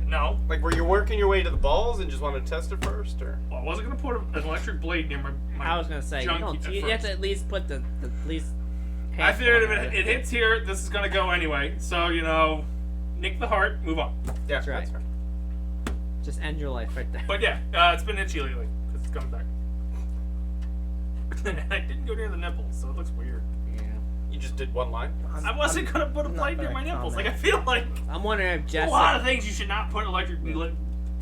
no, Like, were you working your way to the balls and just wanted to test it first, or? well, I wasn't gonna put an electric blade near my I was gonna say you junkie don't. at You have first. to at least put the at least. I half figured on if it hits here, this is gonna go anyway. So nick the heart, move on. Yeah, That's right. fair. Just end your life right there. But yeah, it's been itchy lately because it's coming back. And I didn't go near the nipples, so it looks weird. Yeah. You just did one line? I wasn't gonna put a I'm blade not near my gonna nipples. comment. Like I feel like I'm wondering if a Jess lot of things you should not put electric. does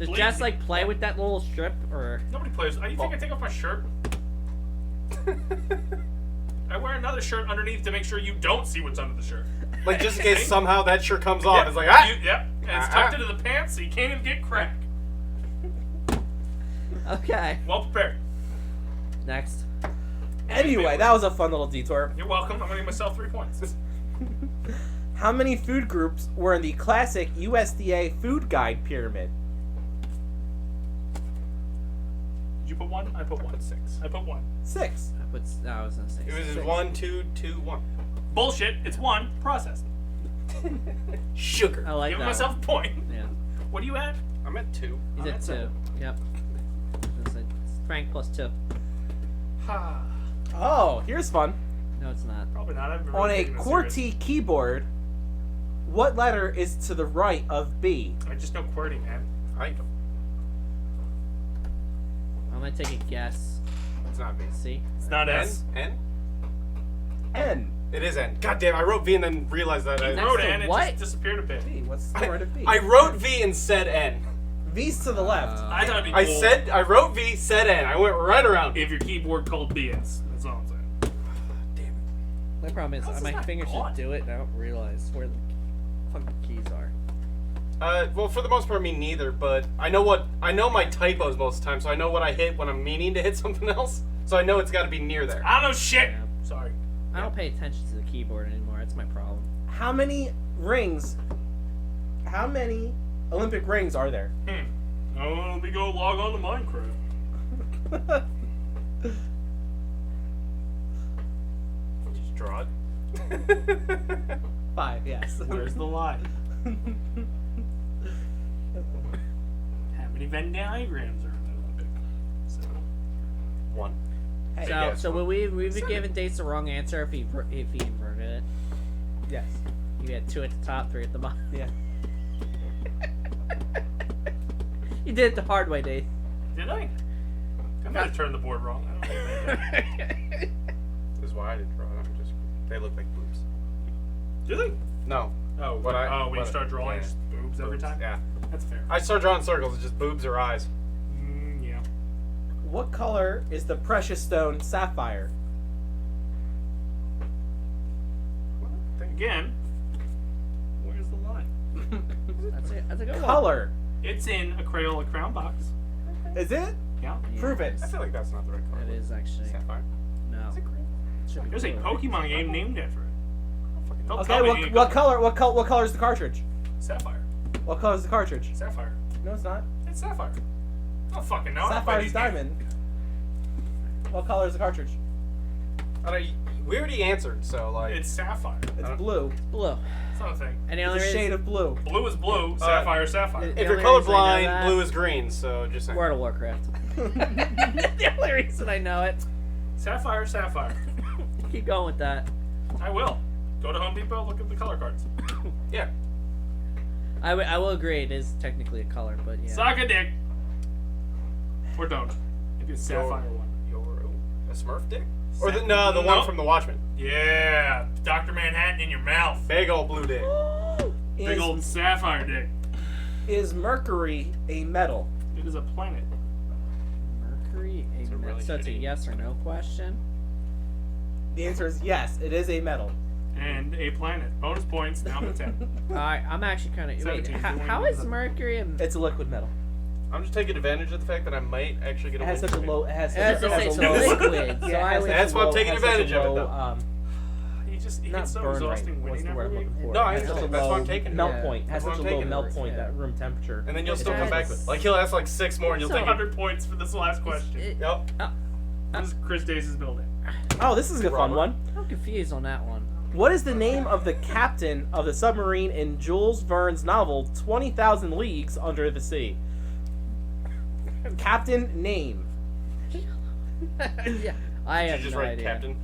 blades Jess in. like play with that little strip or? Nobody plays. You think I take off my shirt? I wear another shirt underneath to make sure you don't see what's under the shirt. Like, just in case somehow that shirt comes off. It's like, ah! Yep. And it's tucked into the pants, so you can't even get crack. Okay. Well prepared. Next. Anyway, that was a fun little detour. You're welcome. I'm gonna give myself 3 points. How many food groups were in the classic USDA food guide pyramid? Did you put 1? I put 1. 6. I put 1. 6. I was gonna say. It was Six. 1, 2, 2, 1. Bullshit. It's 1. Processed. Sugar. I like Giving that. myself a point. Yeah. What do you at? I'm at 2. He's I'm at at 2. 7. Yep. Frank plus 2. Ha. Oh, here's fun. No, it's not. Probably not. I've been On really a taking this serious. QWERTY keyboard, what letter is to the right of B? I just know QWERTY, man. I don't. I'm gonna take a guess. It's not B. See? It's not N? S. N? N. It is N. God damn, I wrote V and then realized that I I Next wrote to N. It what? just disappeared a bit. B. What's the right of B? I wrote V and said N. V's to the left. I thought it'd be cool I wrote V, said N. I went right around. if your keyboard called BS. That's all I'm saying. Damn it. My problem is How's this my not fingers gone? just do it and I don't realize where the fucking keys are. Well, for the most part, me neither. But I know my typos most of the time, so I know what I hit when I'm meaning to hit something else. So I know it's got to be near there. I don't know shit. Yeah. Sorry. I don't pay attention to the keyboard anymore. That's my problem. How many Olympic rings are there? Oh, let me go log on to Minecraft. Just draw it. 5, yes. Where's the lie? How many Venn diagrams are in the Olympic? So, 1. Hey, So, yeah, so we've given Dace the wrong answer if he inverted it. yes. You had 2 at the top, 3 at the bottom. Yeah. You did it the hard way, Dace. did I? I might have turned the board wrong. I don't know. This is why I didn't draw it. They look like boobs. Do they? No. Oh, What I- when you what- start drawing, yeah. just boobs every time? Yeah. That's fair. I start drawing circles. It's just boobs or eyes. Yeah. What color is the precious stone sapphire? Again, where's the line? That's a good one. Color. It's in a Crayola crown box. Is it? Yeah. Yeah. Prove it. I feel like that's not the right color. It is actually. Sapphire. No. Is it green? It should be There's a blue. Pokemon game named after it. Don't Okay, tell me you what color? What color is the cartridge? Sapphire. What color is the cartridge? Sapphire. No, it's not. It's sapphire. I don't fucking know. I don't play Sapphire's these diamond. What color is the cartridge? I don't, we already answered, so like. games. It's sapphire. It's blue. Blue. It's not a thing. And the It's only a reason shade of blue. Blue is blue. Sapphire is sapphire. The if you're only reason I know colorblind, that- blue is green. So just saying. World of Warcraft. The only reason I know it. Sapphire, sapphire. Keep going with that. I will. Go to Home Depot, look at the color cards. Yeah. I will agree it is technically a color, but yeah. Suck a dick. Or don't. Maybe it's sapphire one. A Smurf dick? Or the one Nope. from the Watchmen. Yeah. Dr. Manhattan in your mouth. Big old blue dick. Big old sapphire dick. Is Mercury a metal? It is a planet. Mercury, a really so it's a shitty- yes or no question. The answer is yes. It is a metal. And a planet. Bonus points, down to 10. Alright, I'm actually kind of. Wait, 17, how is Mercury? It's a liquid metal. I'm just taking advantage of the fact that I might actually get It a has win such a for me. low. It has As such I say, a it's low. liquid. So Yeah, I it has would. such That's a why I'm low- taking has such a advantage of it, low, though. He not gets so burn exhausting rate. What's winning the word I'm every looking game. for? No, I It has understand. such a That's why I'm low taking it. melt Yeah. point. It has That's such a why I'm low taking melt it. point Yeah. at room temperature. And then you'll still It come back has- with. Like he'll ask like 6 more, and you'll It's take it. 100 points for this last question. Yep. This is Chris Dace's building. Oh, this is a fun Robert. one. I'm confused on that one. What is the name of the captain of the submarine in Jules Verne's novel 20,000 Leagues Under the Sea? Captain name. Yeah, I Did have you just no write idea. Captain?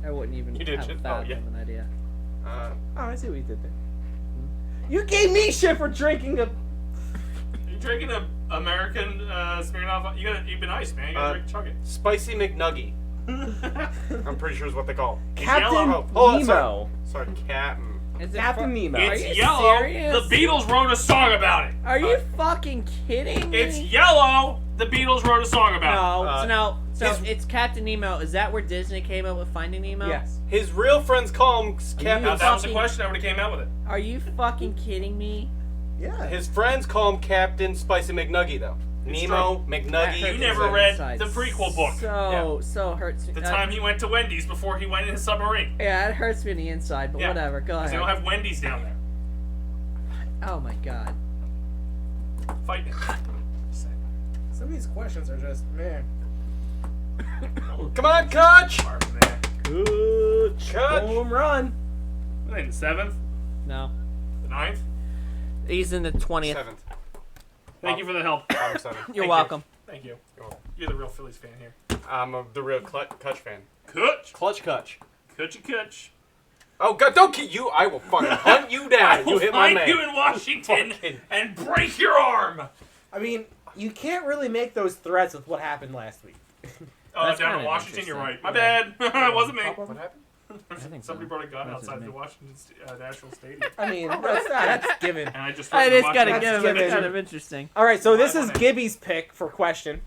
I wouldn't even You did have a just- fathom oh, yeah. of an idea. Oh, I see what you did there. You gave me shit for drinking a. You drinking a American Smirnoff? You've been nice, man. You gotta chug it. Spicy McNugget. I'm pretty sure is what they call. Captain yellow. Oh, hold on, Nemo. Sorry, Captain. Is it Captain Nemo. Are It's you yellow. serious? The Beatles wrote a song about it. Are you fucking kidding me? It's yellow. The Beatles wrote a song about No, no. So his- it's Captain Nemo. Is that where Disney came up with Finding Nemo? Yes. His real friends call him it. Captain. Now, if that was the fucking- question, I would have came out with it. Are you fucking kidding me? Yeah. His friends call him Captain Spicy McNugget though. Nemo, true. McNuggy. You hurts never my read insides. the prequel book. So hurts me. The time he went to Wendy's before he went in his submarine. Yeah, it hurts me on the inside, but Yeah. whatever. Go 'Cause ahead. they don't have Wendy's down there. Oh my god. Fighting. Some of these questions are just man. Come on, Coach! Good. Coach! Home run. I think the 7th, No. the 9th. He's in the 20th. 7th. Thank you for the help. I'm 7th. You're Thank welcome. Thank you. You're welcome. You're the real Phillies fan here. I'm the real Kutch fan. Kutch. Clutch Kutch. Kutch. Oh, God, don't kill you. I will fucking hunt you I down. will You hit my find man. you in Washington Fucking- and break your arm. I mean, you can't really make those threats with what happened last week. Oh, That's down in kinda Washington, you're right. interesting. My bad. It wasn't me. What happened? think Somebody so. brought a gun That's outside me. the Washington National Stadium. I mean, that's given. And I just I just gotta That's give him. given. It's kind of interesting. All right, so Well, this I is wanna- Gibby's pick for question.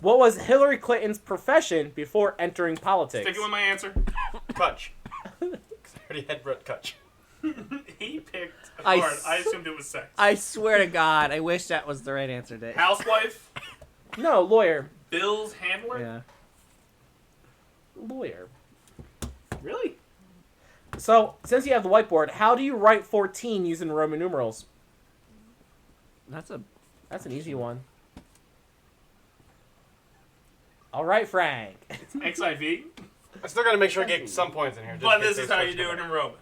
What was Hillary Clinton's profession before entering politics? Sticking with my answer. Kutch. 'Cause I already had Brett Kutch. He picked I hard. s- I assumed it was sex. I swear to God, I wish that was the right answer, Dave. Housewife, No, lawyer. Bill's handler. Yeah. Lawyer. Really? So, since you have the whiteboard, how do you write 14 using Roman numerals? That's a. That's an easy one. All right, Frank. It's XIV. I still gotta make sure I get some points in here. just But in case this is they how switch you do them it up. in Roman.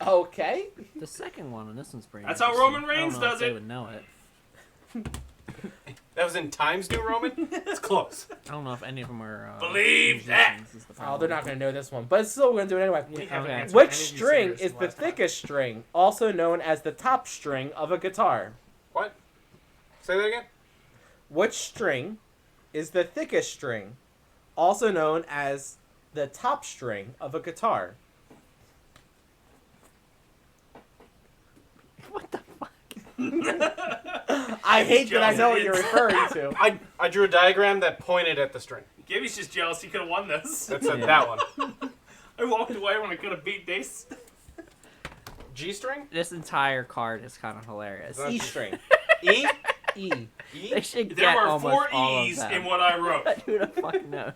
Okay. The second one, and this one's pretty. That's how interesting. Roman Reigns I don't know does if they it. would know it. That was in Times New Roman? It's close. I don't know if any of them are. Believe that. musicians, is the Oh, they're not problem. going to know this one, but still going to do it anyway. We haven't Okay. answered Which any of you string singers is from the last time. thickest string, also known as the top string of a guitar? What? Say that again? Which string is the thickest string, also known as the top string of a guitar? What the fuck? I hate that I know what you're Jealous referring to. I drew a diagram that pointed at the string. Gibby's just jealous he could have won this. That's Yeah. that one. I walked away when I could have beat Dace. G string? This entire card is kind of hilarious. Is E string. E? E. E? They should There get were almost 4 all E's of them. in what I wrote. Who the fuck knows?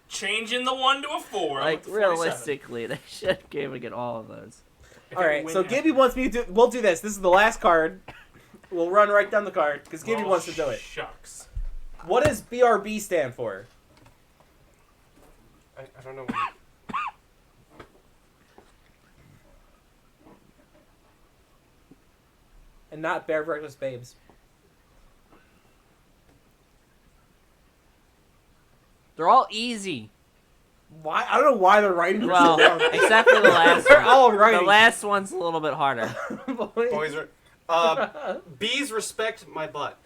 Changing the 1 to a 4. I'm Like up to 47. realistically, they should be able to get all of those. If All I right, win so that- Gibby wants me to do. We'll do this. This is the last card. We'll run right down the card because Gibby Oh, wants to do it. Shucks. What does BRB stand for? I don't know. And not Bear Breakfast Babes. They're all easy. Why? I don't know why they're writing this Well, down. except for the last They're one. all The writing. last one's a little bit harder. Boys are. Bees respect my butt.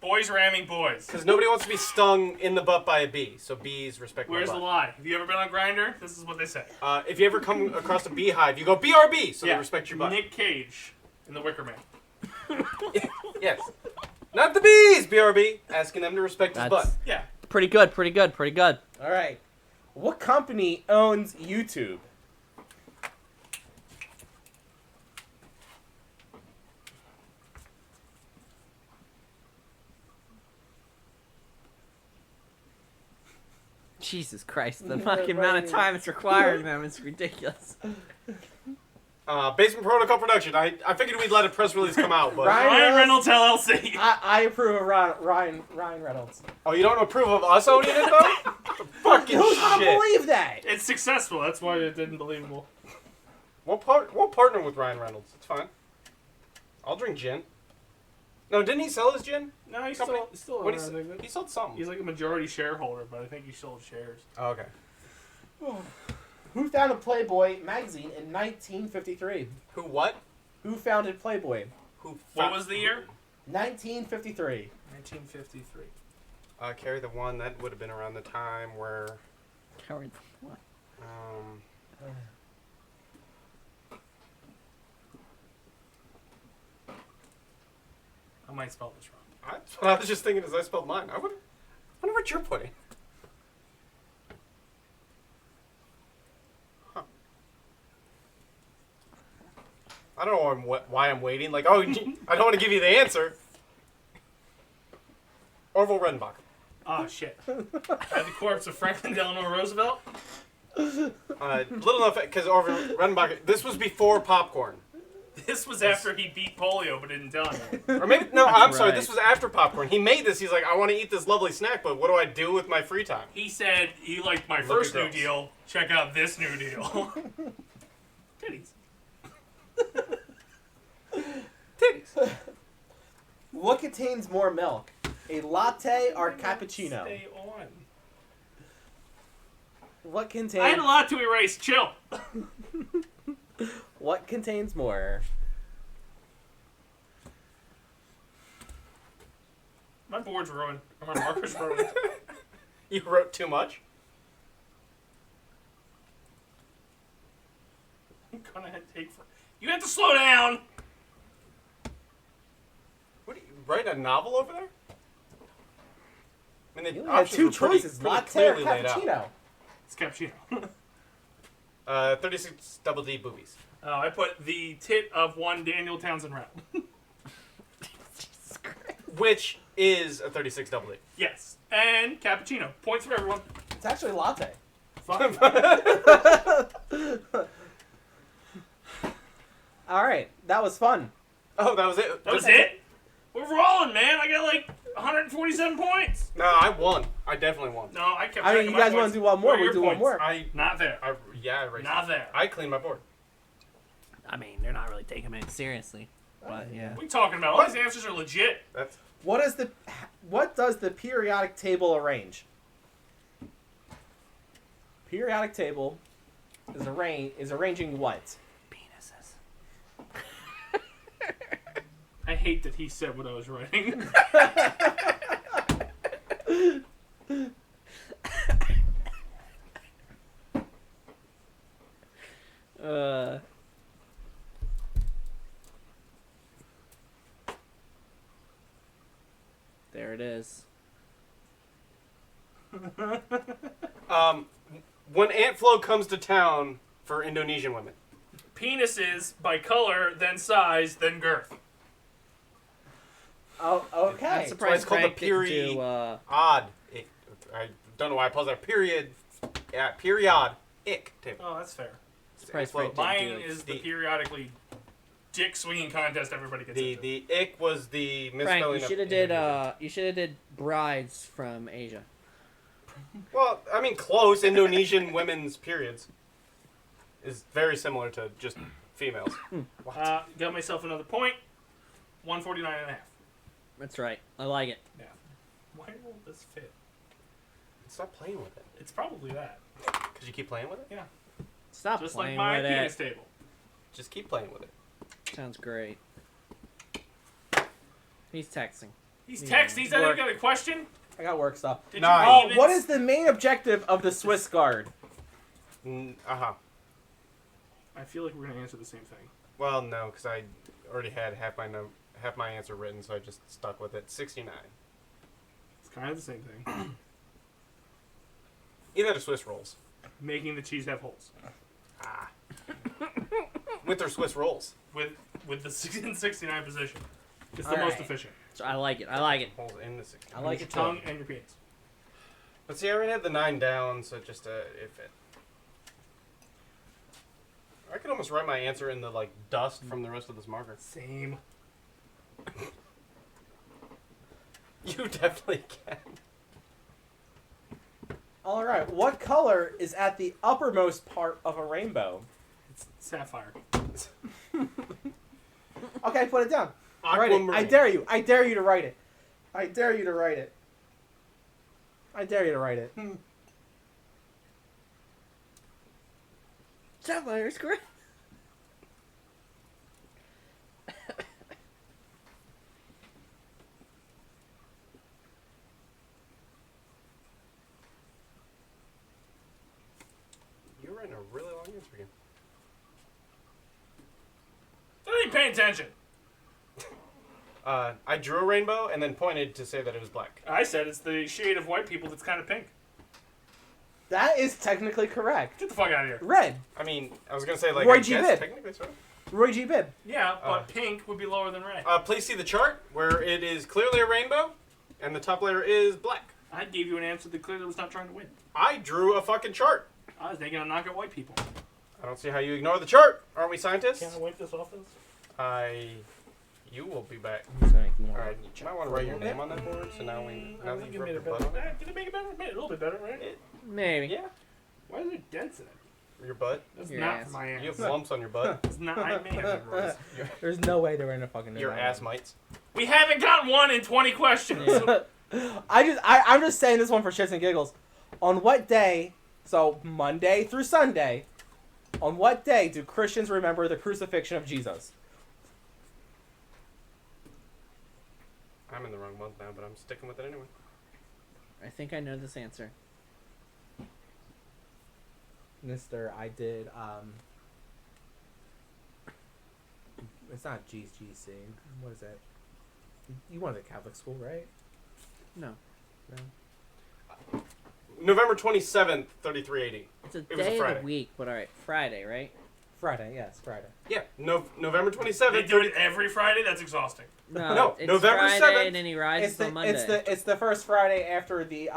Boys ramming boys. Because nobody wants to be stung in the butt by a bee. So bees respect Where's my the butt. lie? Have you ever been on Grindr? This is what they say. If you ever come across a beehive, you go BRB, so Yeah. they respect your butt. Nick Cage in The Wicker Man. Yes. Not the bees, BRB. Asking them to respect his That's butt. Yeah. pretty good, pretty good, pretty good. All right. What company owns YouTube? Jesus Christ, the Yeah, fucking amount of right. time it's requiring them is ridiculous. Basement Protocol Production. I figured we'd let a press release come out, but... Ryan Ryan Reynolds LLC. I approve of Ryan Reynolds. Oh, you don't approve of us owning it, though? Fucking Who's gonna shit. believe that? It's successful. That's why it didn't believable. We'll partner with Ryan Reynolds. It's fine. I'll drink gin. No, didn't he sell his gin? No, he's Company? still What around, I think. he sold something. He's like a majority shareholder, but I think he sold shares. Oh, okay. Who founded Playboy magazine in 1953? Who what? Who founded Playboy? Who? What was the year? 1953. 1953. Carry the one that would have been around the time where. Carry the what? I might spell this wrong. I was just thinking as I spelled mine. I wonder what you're putting. Huh. I don't know why I'm waiting. Like, oh, I don't want to give you the answer. Orville Redenbach. Oh, shit. At the corpse of Franklin Delano Roosevelt? Little enough, because Orville Redenbach, this was before popcorn. This was after he beat polio, but didn't tell anyone. Or maybe, no, I'm sorry, right. this was after popcorn. He made this, he's like, I want to eat this lovely snack, but what do I do with my free time? He said, he liked my Look first at New girls. Deal. Check out this New Deal. Titties. Titties. What contains more milk? A latte or cappuccino? Stay on. What I had contains a lot to erase. Chill. What contains more? My board's ruined. Or my marker's ruined. You wrote too much? I'm gonna take for... You have to slow down. What, you write a novel over there? I mean, the You only had options two were pretty choices, pretty latte or clearly laid out. cappuccino. It's cappuccino. 36 double D boobies. Oh, I put the tit of one Daniel Townsend rap. Which is a 36 double D. Yes. And cappuccino. Points for everyone. It's actually a latte. Fine. All right, that was fun. Oh, that was it? That was it? We're rolling, man. I got like 147 points. No, I won. I definitely won. No, I kept I track mean, of you my guys want points. to do one more? Where are We your do one points? more. Not there. I erased Not it. there. I cleaned my board. I mean, they're not really taking it seriously. But yeah. What are you talking about? All these answers are legit. That's What does the periodic table arrange? Periodic table is arranging what? Penises. I hate that he said what I was writing. There it is. When Ant Flo comes to town for Indonesian women. Penises by color, then size, then girth. Oh, okay. I'm why surprised it's called Frank the didn't Puri- do, Odd. I don't know why I paused there. Period. Yeah, period. Ick table. Oh, that's fair. Surprised Flo- Frank didn't Mine do it. is the periodically dick swinging contest everybody gets into. The ick was the Frank, misspelling you of should have did Indonesian. you should have did brides from Asia. Well, I mean, close. Indonesian women's periods is very similar to just females. Got myself another point. 149 and a half. That's right. I like it. Yeah. Why won't this fit? Stop playing with it. It's probably that. Because you keep playing with it? Yeah. Stop Just like playing my with penis it. table. Just keep playing with it. Sounds great. He's texting. He's Yeah. texting. He's not even got a question. I got work stuff. Did Nine. you Oh, even what is the main objective of the Swiss Guard? Uh-huh. I feel like we're gonna answer the same thing. Well, no, because I already had half my answer written, so I just stuck with it. 69. It's kind of the same thing. Either the Swiss rolls. Making the cheese have holes Ah. With their Swiss rolls. with the 69 position. It's the All most right. efficient. So I like it. I like it. Holes in the 69. I like Your it tongue too. and your penis. But see, I already had the 9 down, so just it fit. I could almost write my answer in the dust from the rest of this marker. Same. You definitely can. All right. What color is at the uppermost part of a rainbow? It's sapphire. Okay, put it down. Write it. I Aquamarine. dare you. I dare you to write it. I dare you to write it. I dare you to write it. Sapphire's great. You're writing a really long answer again. I ain't paying attention. I drew a rainbow and then pointed to say that it was black. I said it's the shade of white people that's kind of pink. That is technically correct. Get the fuck out of here. Red. I mean, I was gonna say Roy I G. guess Bibb. technically sort of. Roy G. Bibb. Yeah, but pink would be lower than red. Please see the chart where it is clearly a rainbow, and the top layer is black. I gave you an answer that clearly was not trying to win. I drew a fucking chart. I was thinking I'd knock out white people. I don't see how you ignore the chart. Aren't we scientists? Can I wipe this off this? You will be back. Sorry, All right, you might want to write your name on that board. So now that you've rubbed your butt on it. Did it make it better? It made it a little bit better, right? Maybe. Yeah. Why is there dents in it? Your butt. That's Your not ass. my ass. You have lumps on your butt. It's not. I may have hemorrhoids. There's no way they were in a fucking. Your ass mites. We haven't gotten one in 20 questions. Yeah. I'm just saying this one for shits and giggles. On what day? So Monday through Sunday. On what day do Christians remember the crucifixion of Jesus? I'm in the wrong month now, but I'm sticking with it anyway. I think I know this answer. Mister, I did, it's not G's Sing. What is it? You went to Catholic school, right? No. November 27th, 3380. It's a was a day of Friday. the week, but alright, Friday, right? Friday, yes, Friday. Yeah, November 27th. They do it every Friday? That's exhausting. No, it's November Friday 7th. and then he rises on Monday. It's the first Friday after the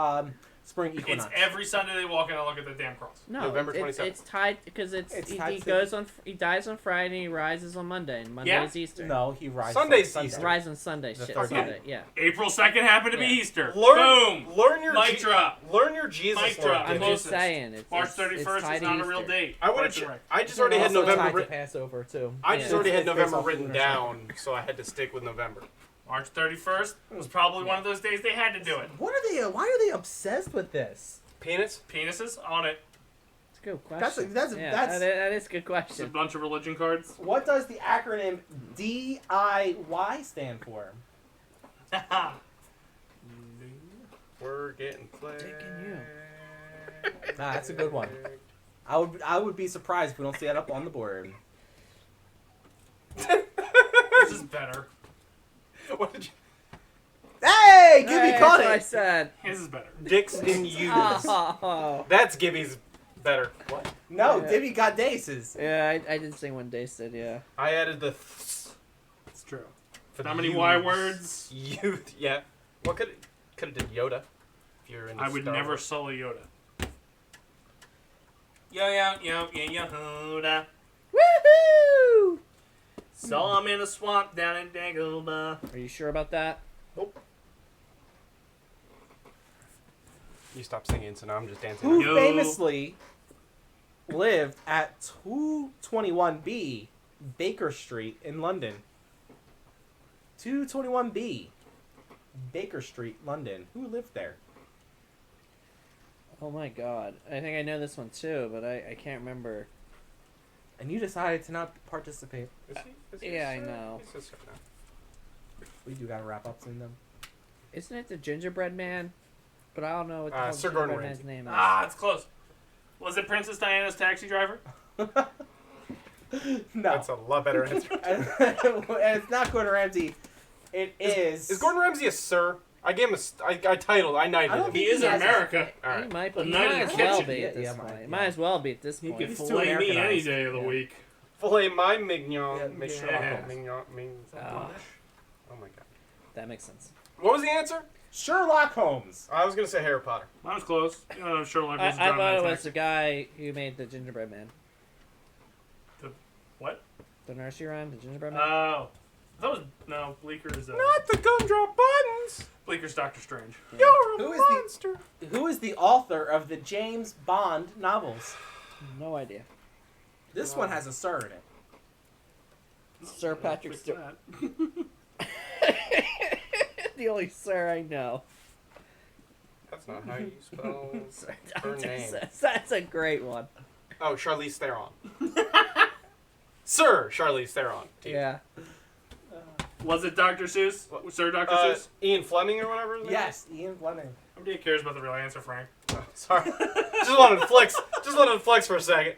spring equinox. It's every Sunday they walk in and look at the damn cross. No, November it's 27th. it's tied because he tied to- goes on. He dies on Friday. He rises on Monday, and Monday Yeah? is Easter. No, he rises. Sunday's on Easter. Rise on Sunday. The Shit, 13th. Sunday. Yeah. April 2nd happened to be Yeah. Easter. Learn Boom! your Mic drop. Learn your Jesus. Mic Lord, drop. I'm Gibby. just Closest. saying. It's March it's 31st tied is to not a real Easter. date. I would That's have. correct. I just already had Also November. tied to Written. Passover too. I just Yeah. already had It's based November off written lunar cycle. down, so I had to stick with November. March 31st was probably one of those days they had to do it. What are they? Why are they obsessed with this? Penis. Penises on it. It's a good question. That's that is a good It's a question. bunch of religion cards. What does the acronym DIY stand for? We're getting flagged. Taking Nah, that's a good one. I would be surprised if we don't see that up on the board. This is better. What did you? Hey, Gibby Hey, caught that's what I it. said. His is better. Dicks and U's. Oh. That's Gibby's better. What? No, Yeah. Gibby got Daces. Yeah, I did say one day said yeah. I added the. It's true. For How the many U's. Y words? Youth. Yeah. What could have did Yoda? If you're in. I would never sully Yoda. Yoda. Woohoo! Saw him in a swamp down in Dagobah. Are you sure about that? You stopped singing, so now I'm just dancing. Who Yo. famously lived at 221B Baker Street in London? 221B Baker Street, London. Who lived there? Oh my god. I think I know this one too, but I can't remember. And you decided to not participate. Is he Yeah, a I sir? know. He's a sir now. We do gotta wrap up soon, though. Isn't it the gingerbread man? But I don't know what the hell Sir the Gordon gingerbread man's Ramsay. name is. Ah, it's close. Was it Princess Diana's taxi driver? No. That's a lot better answer. And it's not Gordon Ramsay. It is. Is Gordon Ramsay a sir? I gave him I titled. I knighted I don't him. He think is he in has a- America. All He right. might, The but he night in might the as well kitchen. be at this Yeah, point. yeah. Might as well be at this He point. could He's too fillet me any Americanized. day of the Yeah. week. Filet my mignon. Yeah, Mignon. yeah. Mignon. Oh, Oh my god. that makes sense. What was the answer? Sherlock Holmes. I was gonna say Harry Potter. Mine was close. Sherlock I was driving thought that it was taxi. the guy who made the gingerbread man. What? The nursery rhyme, the gingerbread man. Oh. That was... No, Bleeker's... Not the gumdrop buttons. Bleeker's Doctor Strange. Yeah. You're a Who is the- monster. Who is the author of the James Bond novels? No idea. This one has a sir in it. Sir Patrick Fix Stewart. that. The only sir I know. That's not how you spell Sir her Dr. name. Seuss. That's a great one. Oh, Charlize Theron. Sir Charlize Theron. to you. Yeah. Was it Dr. Seuss? What? Sir Dr. Seuss? Ian Fleming or whatever his name Yes, Ian Fleming. Nobody cares about the real answer, Frank. is? Oh, sorry. Just wanted to flex. Just wanted to flex for a second.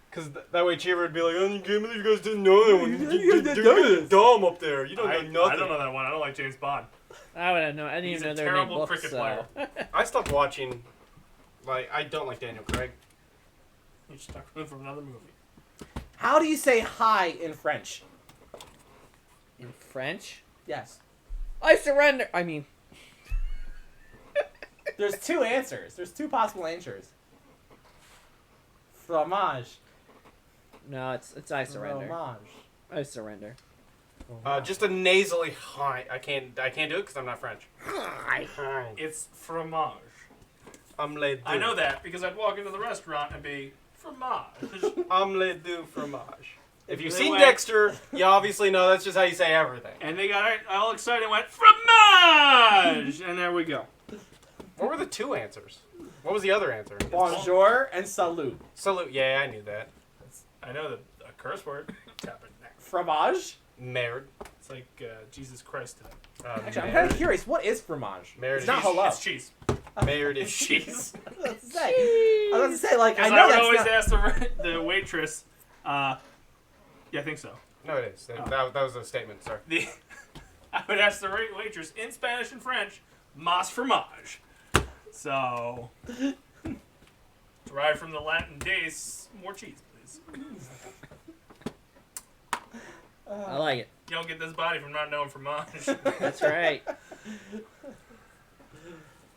Because that way Cheever would be like, oh, you can't believe you guys didn't know that one. You're dumb up there. You don't I know nothing. don't know that one. I don't like James Bond. I would have no. I didn't He's even a know they were named terrible books. cricket So. I stopped watching. Like, I don't like Daniel Craig. You stuck with him from another movie. How do you say hi in French? In French, Yes. I surrender. I mean, There's two answers. There's two possible answers. Fromage. no, it's I surrender. Fromage. I surrender. Just a nasally hi. I can't do it because I'm not French. It's fromage. Omelette. I know that because I'd walk into the restaurant and be fromage. Omelette du fromage. If you've They seen went- Dexter, you obviously know that's just how you say everything. And they got all excited and went, fromage! And there we go. What were the two answers? What was the other answer? Bonjour and salute. Salute. Yeah, I knew that. I know a curse word. Tabernacle. Fromage? Married. It's like Jesus Christ today. Actually, I'm kind of curious. What is fromage? Married It's not is- hello. It's cheese. Married It's is cheese. I was about to say, like, I Because know I would that's always not... ask the waitress, yeah, I think so. No, it is. That was a statement. Sorry. I would ask the waitress in Spanish and French, mas fromage. So, derived from the Latin dace, more cheese, please. I like it. You don't get this body from not knowing fromage. That's right.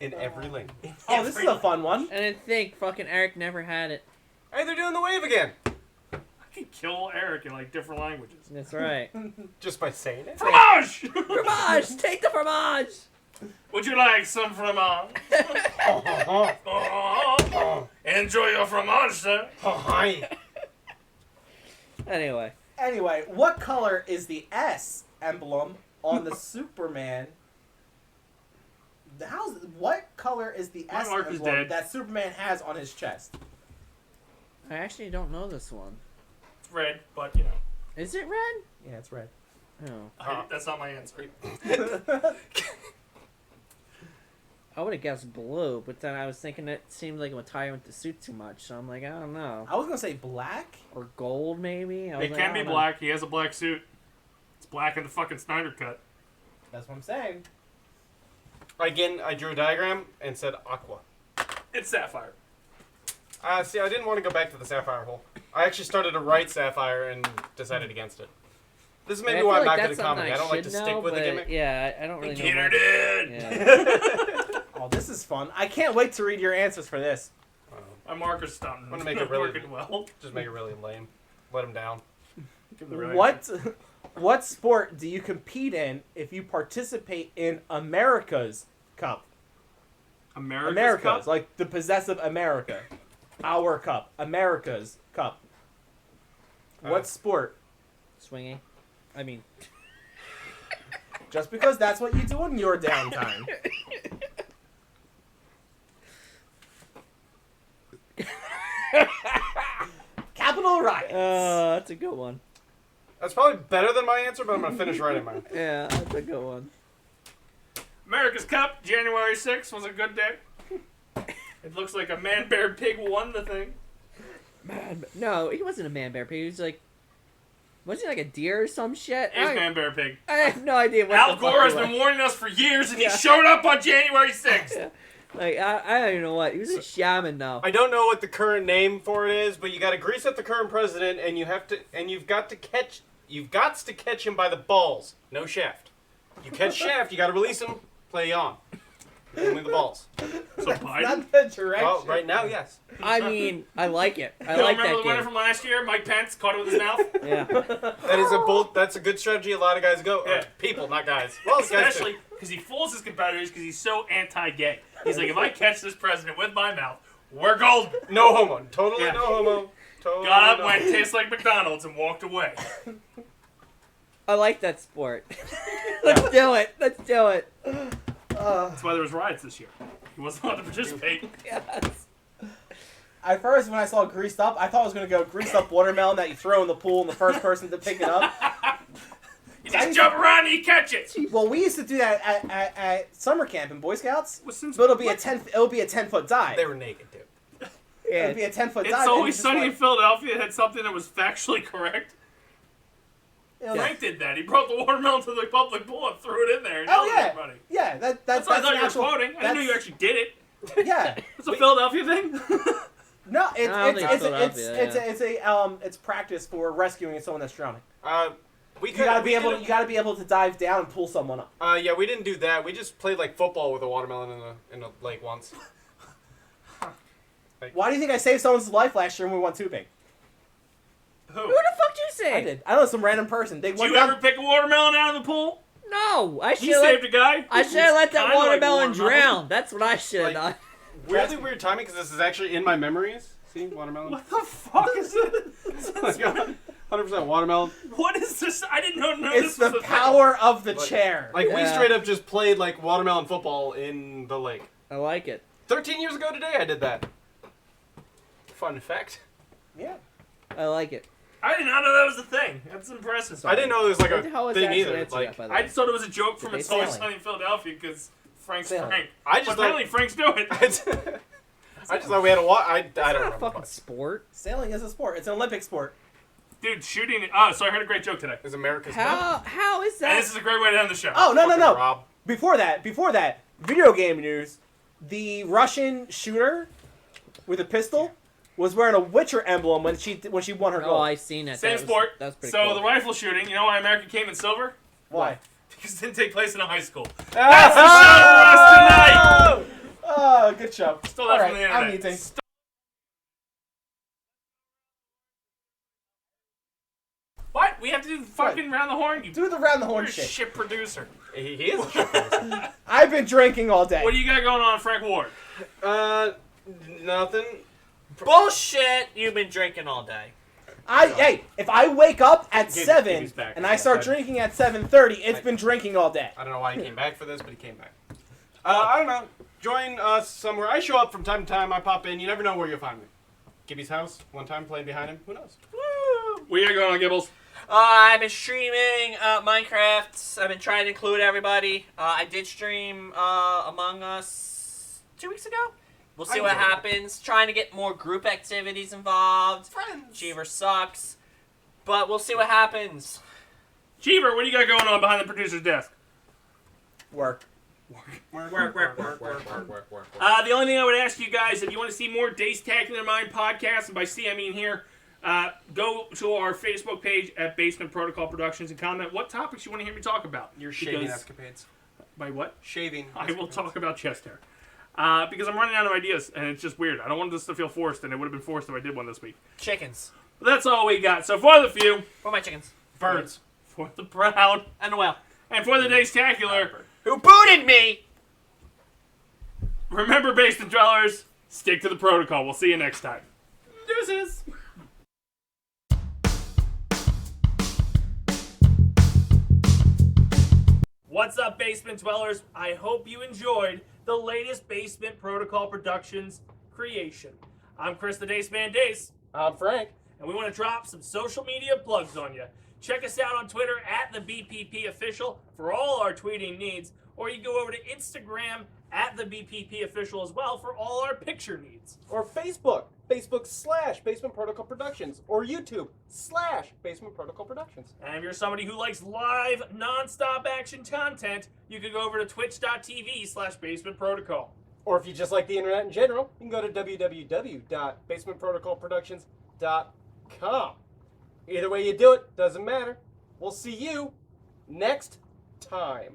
In every lane. Oh, this is a fun one. And then think, fucking Eric never had it. Hey, they're doing the wave again. I can kill Eric in like different languages. That's right. Just by saying it. Fromage! Fromage! Take the fromage! Would you like some fromage? Enjoy your fromage, sir. Hi. Anyway. Anyway, what color is the S emblem on the Superman? What color is the My S mark is emblem dead. that Superman has on his chest? I actually don't know this one. It's red, but you know. Is it red? Yeah, it's red. Oh. That's not my answer. I would have guessed blue, but then I was thinking it seemed like it would tie in with the suit too much, so I'm like, I don't know. I was gonna say black. Or gold, maybe? I was It like, can I be don't know. black. He has a black suit. It's black in the fucking Snyder cut. That's what I'm saying. Again, I drew a diagram and said aqua. It's sapphire. See, I didn't want to go back to the sapphire hole. I actually started to write sapphire and decided against it. This is maybe I why feel I'm not like good at that's comedy. I don't like to something I stick should with the know, gimmick. but yeah, I don't really Get know her much. did. Yeah. Oh, this is fun. I can't wait to read your answers for this. My marker's stopping. I'm gonna make it really- working well. Just make it really lame. Let him down. Give him the right What what sport do you compete in if you participate in America's Cup? America's Cup? Like the possessive America. Our cup. America's Cup. What sport? Swinging. I mean, Just because that's what you do in your downtime. Capital Riots. that's a good one. That's probably better than my answer, but I'm gonna finish writing mine. Yeah, that's a good one. America's Cup, January 6th was a good day. It looks like a man, bear, pig won the thing. No, he wasn't a man bear pig. He was like, wasn't he like a deer or some shit? It was man, bear, pig. I have no idea what Al the fuck Gore has he been was. warning us for years, and Yeah. he showed up on January 6th. Yeah. Like, I don't even know what. He was a shaman, though. I don't know what the current name for it is, but you got to grease up the current president, and you've got to catch him by the balls, no shaft. You catch shaft, you got to release him, play on, only the balls. So Biden. Not the direction. Well, right now, yes. I mean, I like it. I You like remember that the winner game. from last year? Mike Pence caught it with his mouth. Yeah. That is that's a good strategy. A lot of guys go. Yeah. People, not guys. Well, guys too. Especially because he fools his competitors because he's so anti-gay. He's like, if I catch this president with my mouth, we're golden. No homo. Totally Yeah. no homo. Totally Got up, no went, homo. tastes like McDonald's, and walked away. I like that sport. Let's do it. Let's do it. That's why there was riots this year. He wasn't allowed to participate. Yes. At first, when I saw greased up, I thought it was going to go greased up watermelon that you throw in the pool and the first person to pick it up. You just jump around and he catches. Well, we used to do that at summer camp in Boy Scouts. Well, since But it'll be a 10-foot dive. They were naked, dude. Yeah. It'll be a 10-foot dive. It's and Always just Sunny like- in Philadelphia had something that was factually correct. it'll- Frank did that. He brought the watermelon to the public pool and threw it in there and Oh yelled at yeah, everybody. yeah. That's That's what I thought an you were actual- quoting. I didn't know that's- you actually did it. Yeah. It's a Philadelphia thing. No, I don't think Philadelphia, it's practice for rescuing someone that's drowning. You gotta be able to dive down and pull someone up. Yeah, we didn't do that. We just played like football with a watermelon in a lake once. Why do you think I saved someone's life last year when we went tubing? Who? Who the fuck did you say? I did. I don't know, some random person. They Did went you down. ever pick a watermelon out of the pool? No, I He should saved a guy. I should have let that Kinda like watermelon drown. That's what I should have done. Weirdly weird timing because this is actually in my memories. See, watermelon. What the fuck is this? Oh my God. 100% watermelon. What is this? I didn't know It's this was the a power of the chair. Like, we Yeah. straight up just played, like, watermelon football in the lake. I like it. 13 years ago today I did that. Fun fact. Yeah. I like it. I did not know that was a thing. That's impressive. I didn't know it was, like, What the hell a is thing that either. fancy Like, up, by the I way? just thought it was a joke from Did It's they Always sailing? Sunny in Philadelphia because Frank's Sailing. Frank. I just But thought... apparently Frank's doing it. I just thought we had a I It's don't not know. a fucking sport. Sailing is a sport. It's an Olympic sport. Dude, shooting. Oh, so I heard a great joke today. Is America's Cup? How is And that? this is a great way to end the show. Oh, no. Fucking Rob. Before that, video game news. The Russian shooter with a pistol was wearing a Witcher emblem when she won her gold. Oh, I seen it. Same That was- sport. That was pretty So cool. the rifle shooting, you know why America came in silver? Why? Because it didn't take place in a high school. That's That's the show for us tonight. Oh, good show. Stole that All from the right, I'm internet. eating. What? We have to do fucking round the horn? You Do the round the horn you're a shit. shit producer. He is a shit. I've been drinking all day. What do you got going on, Frank Ward? Nothing. Bullshit! You've been drinking all day. Hey, if I wake up at Gibby's 7 back. and I start drinking at 7:30, it's been drinking all day. I don't know why he came back for this, but he came back. I don't know. Join us somewhere. I show up from time to time. I pop in. You never know where you'll find me. Gibby's house. One time playing behind him. Who knows? What you got going on, Gibbles? I've been streaming Minecraft. I've been trying to include everybody. I did stream Among Us 2 weeks ago. We'll see what happens. Trying to get more group activities involved. Friends. Cheever sucks. But we'll see what happens. Cheever, what do you got going on behind the producer's desk? Work. Work. The only thing I would ask you guys, if you want to see more Dace-tacular Mind podcasts, and by see I mean here, go to our Facebook page at Basement Protocol Productions and comment what topics you want to hear me talk about. Your shaving Because- escapades. By what? Shaving. I will talk about chest hair. Because I'm running out of ideas, and it's just weird. I don't want this to feel forced, and it would have been forced if I did one this week. Chickens. But that's all we got. So for the few, Where are my chickens? Birds. for the proud, And the well. and for the Dace-tacular, Who booted me? remember, basement dwellers, stick to the protocol. We'll see you next time. Deuces. What's up, basement dwellers? I hope you enjoyed the latest Basement Protocol Productions creation. I'm Chris the Dace Man Dace, I'm Frank. and we want to drop some social media plugs on you. Check us out on Twitter at the BPP Official for all our tweeting needs, or you go over to Instagram at the BPP Official as well for all our picture needs. Or Facebook. Facebook/Basement Protocol Productions. Or YouTube/Basement Protocol Productions. And if you're somebody who likes live, non-stop action content, you can go over to twitch.tv/Basement Protocol. Or if you just like the internet in general, you can go to www.basementprotocolproductions.com. Either way you do it, doesn't matter. We'll see you next time.